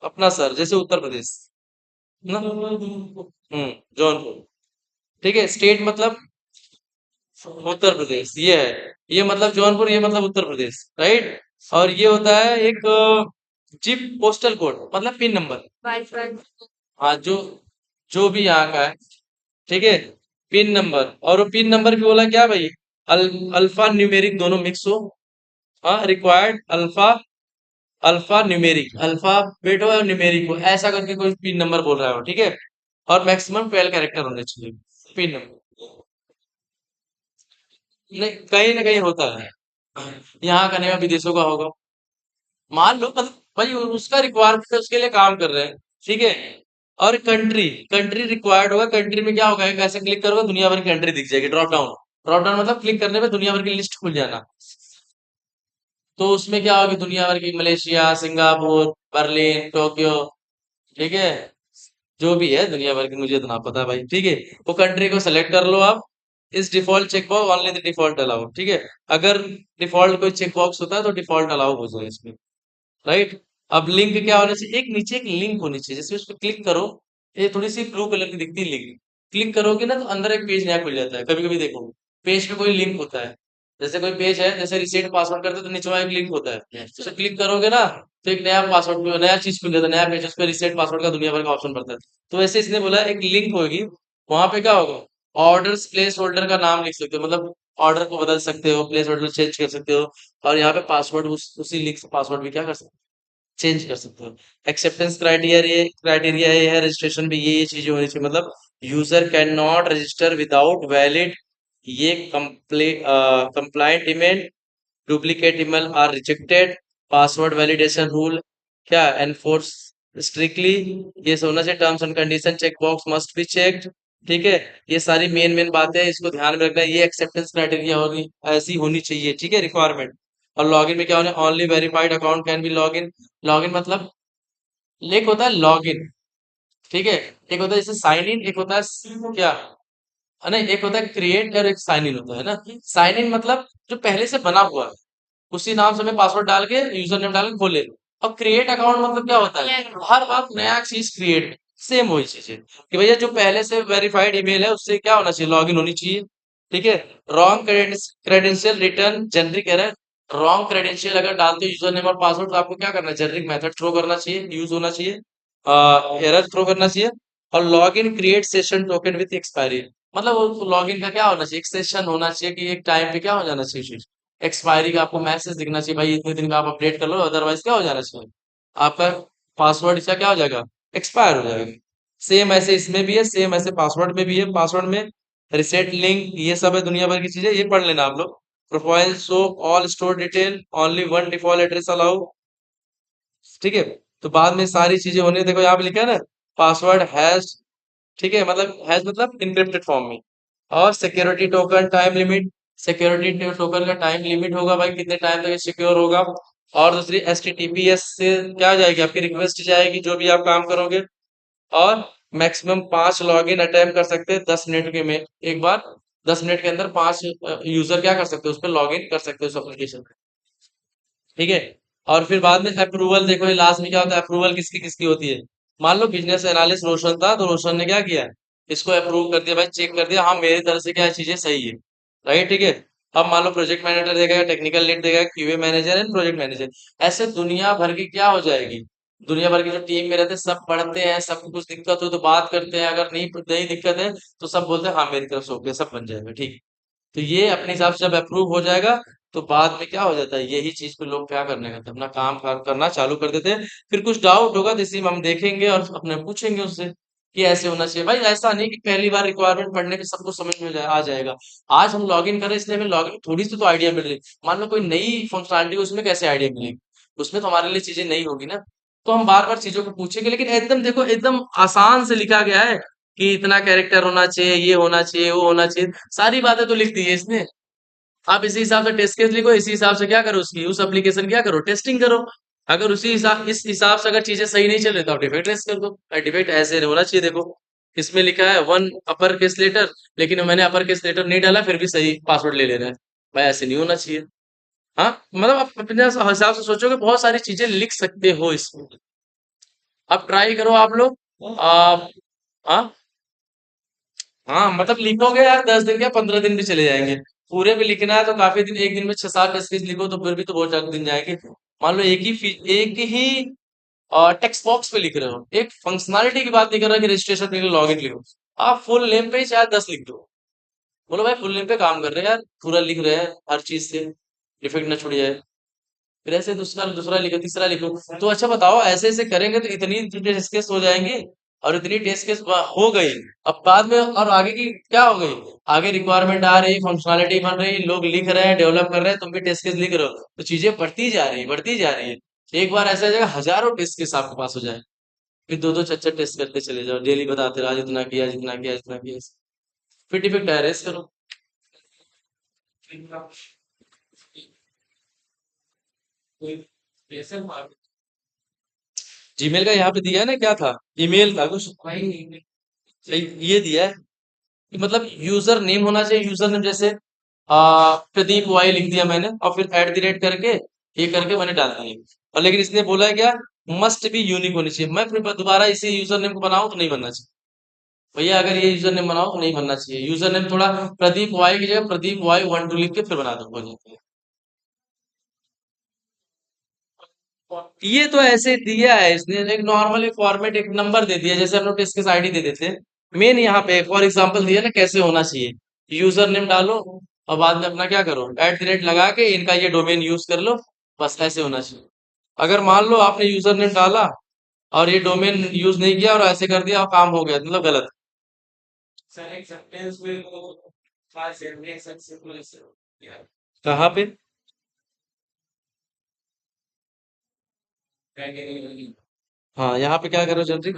अपना सर, जैसे उत्तर प्रदेश ना, जौनपुर। ठीक है, स्टेट मतलब उत्तर प्रदेश, ये है, ये मतलब जौनपुर, ये मतलब उत्तर प्रदेश, राइट। और ये होता है एक जिप पोस्टल कोड, मतलब पिन नंबर। हाँ, जो जो भी यहाँ का है, ठीक है, पिन नंबर। और वो पिन नंबर भी बोला क्या भाई, अल्फा न्यूमेरिक दोनों मिक्स हो। हाँ, required alpha, alpha numeric, alphabet हो और न्यूमेरिक हो, ऐसा करके कोई पिन नंबर बोल रहा हो, ठीक है। और मैक्सिमम 12 कैरेक्टर होने चाहिए पिन नंबर। नहीं, कहीं ना कहीं होता है, यहाँ का नहीं, विदेशों का होगा। मान लो मतलब भाई उसका रिक्वायरमेंट है, उसके लिए काम कर रहे हैं, ठीक है। और कंट्री, कंट्री रिक्वायर्ड होगा। कंट्री में क्या होगा, एक ऐसे क्लिक करोगे दुनिया भर की कंट्री दिख जाएगी, ड्रॉप डाउन। ड्रॉप डाउन मतलब क्लिक करने पे दुनिया भर की लिस्ट खुल जाना। तो उसमें क्या होगी, दुनिया भर की, मलेशिया, सिंगापुर, बर्लिन, टोक्यो, ठीक है, जो भी है दुनिया भर की, मुझे इतना पता है भाई, ठीक है। वो कंट्री को सेलेक्ट कर लो आप। इस default check box only the default allow, ठीक है। अगर डिफॉल्ट कोई चेक बॉक्स होता है तो डिफॉल्ट अलाउ हो जाए इसमें, राइट। अब लिंक क्या होना चाहिए, एक नीचे एक लिंक होनी चाहिए, जैसे उस पर क्लिक करो, ये थोड़ी सी ब्लू कलर की दिखती है लिंक। क्लिक करोगे ना तो अंदर एक पेज नया खुल जाता है, कभी कभी देखो पेज पे कोई लिंक होता है। जैसे कोई पेज है, जैसे रिसेट पासवर्ड करते हैं, तो नीचे वहाँ एक लिंक होता है, उसे क्लिक करोगे ना तो एक नया पासवर्ड, नया चीज खुल जाता है, नया पेज, उस पर रिसेट पासवर्ड का दुनिया भर का ऑप्शन पड़ता है। तो वैसे इसने बोला एक लिंक होगी, वहां पे क्या होगा, ऑर्डर्स प्लेस होल्डर का नाम लिख सकते हो, मतलब ऑर्डर को बदल सकते हो, प्लेस होल्डर चेंज कर सकते हो। और यहाँ पे पासवर्ड उसी लिंक से पासवर्ड भी क्या कर सकते हो, चेंज कर सकते हो। एक्सेप्टेंस क्राइटेरिया ये है, रजिस्ट्रेशन भी ये चीजें होनी चाहिए, मतलब user can not register without valid, ये complaint email, duplicate email are rejected, password validation rule क्या एनफोर्स स्ट्रिक्टली, ये सब होना चाहिए। Terms and condition check box must be checked, ठीक है। ये सारी मेन मेन बातें हैं, इसको ध्यान में रखना है, ये एक्सेप्टेंस क्राइटेरिया होनी ऐसी होनी चाहिए, ठीक है, रिक्वायरमेंट। और लॉगिन में क्या होना, only verified account can be login. Login मतलब एक होता है लॉगिन, ठीक है, एक होता है जैसे साइन इन, एक होता है क्या, नहीं, एक होता है क्रिएट और एक साइन इन होता है ना। साइन इन मतलब जो पहले से बना हुआ है, उसी नाम से मैं पासवर्ड डाल के, यूजर नेम डाल के खोले। और क्रिएट अकाउंट मतलब क्या होता है, हर बार नया चीज क्रिएट, सेम वही चीज है कि भैया जो पहले से वेरीफाइड ईमेल है उससे क्या होना चाहिए, लॉगिन होनी चाहिए, ठीक है। Wrong credential return generic error, wrong credential अगर डालते हो यूजर नेम और पासवर्ड तो आपको क्या करना है, जेनरिक मेथड थ्रो करना चाहिए, यूज होना चाहिए, एरर थ्रो करना चाहिए। और login create session token with expiry, मतलब वो लॉगिन का क्या होना चाहिए, एक सेशन होना चाहिए कि एक टाइम पे क्या हो जाना चाहिए, एक्सपायरी का आपको मैसेज दिखना चाहिए, भाई इतने दिन का आप अपडेट कर लो, अदरवाइज क्या हो जाना चाहिए, आपका पासवर्ड इसका क्या हो जाएगा, एक्सपायर हो जाएगा। सेम ऐसे इसमें भी है, सेम ऐसे पासवर्ड में भी है। पासवर्ड में रिसेट लिंक, ये सब है, दुनिया भर की चीजें, ये पढ़ लेना आप लोग। Profile show all store detail, only one default address allow, ठीक है। तो बाद में सारी चीजें होनी है, देखो यहाँ पे लिखा है ना, पासवर्ड हैश, ठीक है, मतलब हैश मतलब इनक्रिप्टेड फॉर्म में। और security token time limit, security token का टाइम लिमिट होगा भाई, कितने टाइम तक ये सिक्योर होगा। और दूसरी HTTPS से क्या जाएगी, आपकी रिक्वेस्ट जाएगी जो भी आप काम करोगे। और मैक्सिमम 5 लॉगिन अटेम्प्ट कर सकते हैं 10 मिनट के में एक बार। 10 मिनट के अंदर 5 यूजर क्या कर सकते हो, उस पर लॉग इन कर सकते हो उस एप्लीकेशन। ठीक है। और फिर बाद में अप्रूवल देखो, ये लास्ट में क्या होता है, अप्रूवल किसकी किसकी होती है। मान लो बिजनेस एनालिस्ट रोशन था, तो रोशन ने क्या किया, इसको अप्रूव कर दिया भाई, चेक कर दिया, हाँ मेरी तरफ से क्या चीजें सही है। राइट, ठीक है। अब मान लो प्रोजेक्ट मैनेजर देगा, टेक्निकल लीड देगा, QA manager and project manager, ऐसे दुनिया भर की क्या हो जाएगी, दुनिया भर की जो टीम में रहते हैं सब पढ़ते हैं, सबको कुछ दिक्कत हो तो बात करते हैं, अगर नहीं नहीं दिक्कत है तो सब बोलते हैं हाँ मेरी तरफ से ओके, सब बन जाएगा ठीक। तो ये अपने हिसाब से जब अप्रूव हो जाएगा, तो बाद में क्या हो जाता है, यही चीज पे लोग क्या करने लगते हैं, अपना काम करना चालू कर देते हैं। फिर कुछ डाउट होगा तो इसी में हम देखेंगे और अपने पूछेंगे उससे कि ऐसे होना चाहिए। भाई ऐसा नहीं कि पहली बार रिक्वायरमेंट पढ़ने पे सबको समझ में आ जाएगा। आज हम लॉगिन करें इसलिए हमें लॉगिन थोड़ी सी तो आइडिया मिल रही। मान लो कोई नई फंक्शनलिटी, उसमें कैसे आइडिया मिलेगी, उसमें तो हमारे लिए चीजें नई होगी ना। तो हम बार बार चीजों को पूछेंगे, लेकिन एकदम देखो एकदम आसान से लिखा गया है कि इतना कैरेक्टर होना चाहिए, ये होना चाहिए, वो होना चाहिए, सारी बातें तो लिख दी है इसने। आप इसी हिसाब से टेस्ट केस लिखो, इसी हिसाब से क्या करो, उसकी उस एप्लीकेशन क्या करो, टेस्टिंग करो। अगर उसी हिसाब इस हिसाब से अगर चीजें सही नहीं चल रही तो आप डिफेक्ट रेस कर दो। डिफेक्ट ऐसे होना चाहिए, देखो इसमें लिखा है वन अपर केस लेटर, लेकिन मैंने अपर केस लेटर नहीं डाला फिर भी सही पासवर्ड ले ले रहा है। भाई ऐसे नहीं होना चाहिए। हाँ मतलब आप अपने हिसाब से सोचोगे, बहुत सारी चीजें लिख सकते हो इसमें। अब ट्राई करो आप लोग। आ, हाँ हाँ, मतलब लिखोगे यार 10 दिन या 15 दिन भी चले जाएंगे। पूरे में लिखना है तो काफी दिन, एक दिन में 6-7 टेस्ट लिखो तो फिर भी तो बहुत ज्यादा दिन जाएंगे। मान लो एक ही टेक्स्ट बॉक्स पे लिख रहे हो, एक फंक्शनैलिटी की बात नहीं कर रहा कि रजिस्ट्रेशन के लिए लॉगिन लिखो। आप फुल नेम पे ही शायद 10 लिख दो। बोलो भाई फुल नेम पे काम कर रहे हैं यार, पूरा लिख रहे हैं हर चीज से, डिफेक्ट ना छुड़ जाए। फिर ऐसे दूसरा दूसरा लिखो, तीसरा लिखो। तो अच्छा बताओ, ऐसे ऐसे करेंगे तो इतनी टेस्ट केस हो जाएंगे, और इतनी टेस्ट केस हो गई। अब बाद में और आगे की क्या हो गई, आगे रिक्वायरमेंट आ रही, फंक्शनैलिटी बन रही, लोग लिख रहे हैं, डेवलप कर रहे हैं, तुम भी टेस्ट केस लिख रहे हो, तो चीजें बढ़ती जा रही है, बढ़ती जा रही है। एक बार ऐसा हो जाएगा हजारों टेस्ट केस आपके पास हो जाए, फिर दो दो चार चार टेस्ट करते चले जाओ, डेली बताते रहो आज इतना किया, जितना किया, जितना किया। फिर डिफेक्ट एरेस करो। जीमेल का यहाँ पे दिया है ना, क्या था, ईमेल था कुछ, ये दिया है कि मतलब यूजर नेम होना चाहिए, यूजर नेम जैसे प्रदीप वाई लिख दिया मैंने, और फिर एट द रेट करके ये करके मैंने डाल दिया। और लेकिन इसने बोला है क्या, मस्ट बी यूनिक होनी चाहिए। मैं फिर दोबारा इसी यूजर नेम को बनाऊं तो नहीं बनना चाहिए। भैया अगर ये यूजर नेम बनाओ तो नहीं बनना चाहिए, यूजर नेम थोड़ा प्रदीप वाई की जगह प्रदीप वाई 1 2 लिख के फिर बना दो, हो जाती है। ये तो ऐसे दिया है इसने, एक नॉर्मली फॉर्मेट, एक नंबर दे दिया, जैसे हम लोग किसकिस आईडी दे देते हैं। मेन यहाँ पे फॉर एग्जांपल दिया ना कैसे होना चाहिए, यूजर नेम डालो और बाद में अपना क्या करो, एट द रेट लगा के इनका ये डोमेन यूज कर लो, बस ऐसे होना चाहिए। अगर मान लो आपने यूजर नेम डाला और ये डोमेन यूज नहीं किया और ऐसे कर दिया और काम हो गया, मतलब गलत। कहाँ पे, हाँ यहाँ पे क्या करो जल्दी।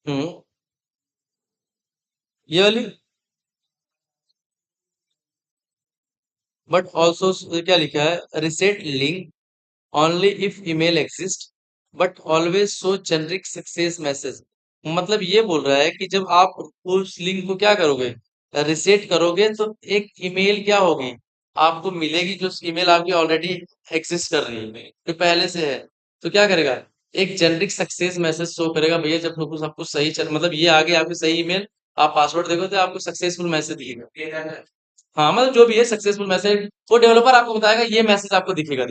हम्म, ये वाली, बट ऑल्सो क्या लिखा है, reset link only if email exist but always show generic success message. मतलब ये बोल रहा है कि जब आप उस लिंक को क्या करोगे, रिसेट करोगे, तो एक ईमेल क्या होगी, आपको मिलेगी, जो ईमेल आपकी ऑलरेडी एग्जिस्ट कर रही है, जो पहले से है। तो क्या करेगा, एक जेनरिक सक्सेस मैसेज शो करेगा, भैया जब सब कुछ सही चल, मतलब ये आगे आपकी सही ईमेल, आप पासवर्ड देखो तो आपको सक्सेसफुल मैसेज दिखेगा। हाँ मतलब जो भी है सक्सेसफुल मैसेज, वो डेवलपर आपको बताएगा, ये मैसेज आपको दिखेगा।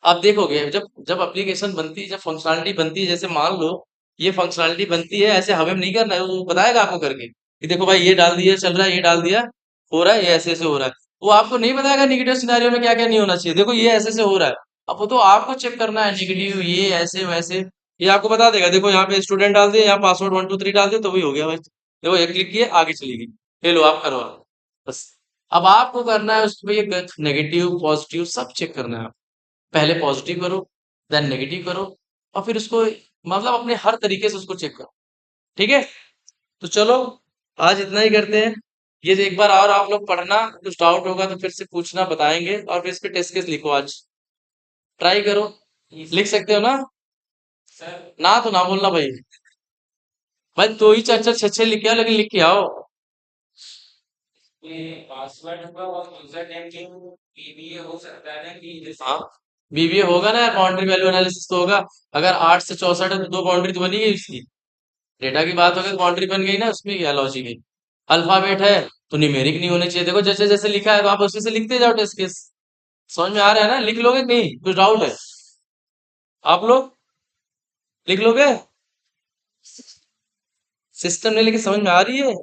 आप देखोगे जब जब एप्लीकेशन बनती है, जब फंक्शनैलिटी बनती है, जैसे मान लो ये फंक्शनैलिटी बनती है, ऐसे हमें नहीं करना है, वो बताएगा आपको करके कि देखो भाई ये डाल दिया चल रहा है, ये डाल दिया हो रहा है, ये ऐसे ऐसे हो रहा है। वो आपको नहीं बताएगा निगेटिव सिनेरियो में क्या क्या नहीं होना चाहिए, देखो ये ऐसे ऐसे हो रहा है। अब वो तो आपको चेक करना है, निगेटिव ये ऐसे वैसे, ये आपको बता देगा, देखो यहाँ पे स्टूडेंट डाल दिया, यहाँ पासवर्ड 1 2 3 डाल दिया, तो वही हो गया भाई, देखो एक क्लिक किए आगे चली गई, ये लो आप करो बस। अब आपको करना है उसमें ये नेगेटिव पॉजिटिव सब चेक करना है। पहले पॉजिटिव करो, देन नेगेटिव करो, और फिर उसको मतलब अपने हर तरीके से उसको चेक करो। ठीक है, तो चलो आज इतना ही करते हैं। ये एक बार और आप लोग पढ़ना, कुछ डाउट होगा तो फिर से पूछना, बताएंगे, और फिर इस पे टेस्ट केस लिखो आज, ट्राई करो। लिख सकते हो ना, ना तो ना बोलना भाई। भाई दो ही चार चार छह छह लिख के आओ, लेकिन लिख के आओ। हाँ, बीबीए होगा ना यार, बाउंड्री वैल्यू एनालिसिस तो होगा। अगर 8 से 64 है तो दो बाउंड्री तो बनी गई उसकी। डेटा की बात हो गई, बाउंड्री बन गई ना, उसमें क्या लॉजिक है। अल्फाबेट है तो न्यूमेरिक नहीं होने चाहिए। देखो जैसे जैसे लिखा है तो आप उसी से लिखते जाओ टेस्ट केस। समझ में आ रहा है ना? लिख लोगे कि नहीं? कुछ डाउट है? आप लोग लिख लोगे? सिस्टम नहीं, लेकिन समझ में आ रही है?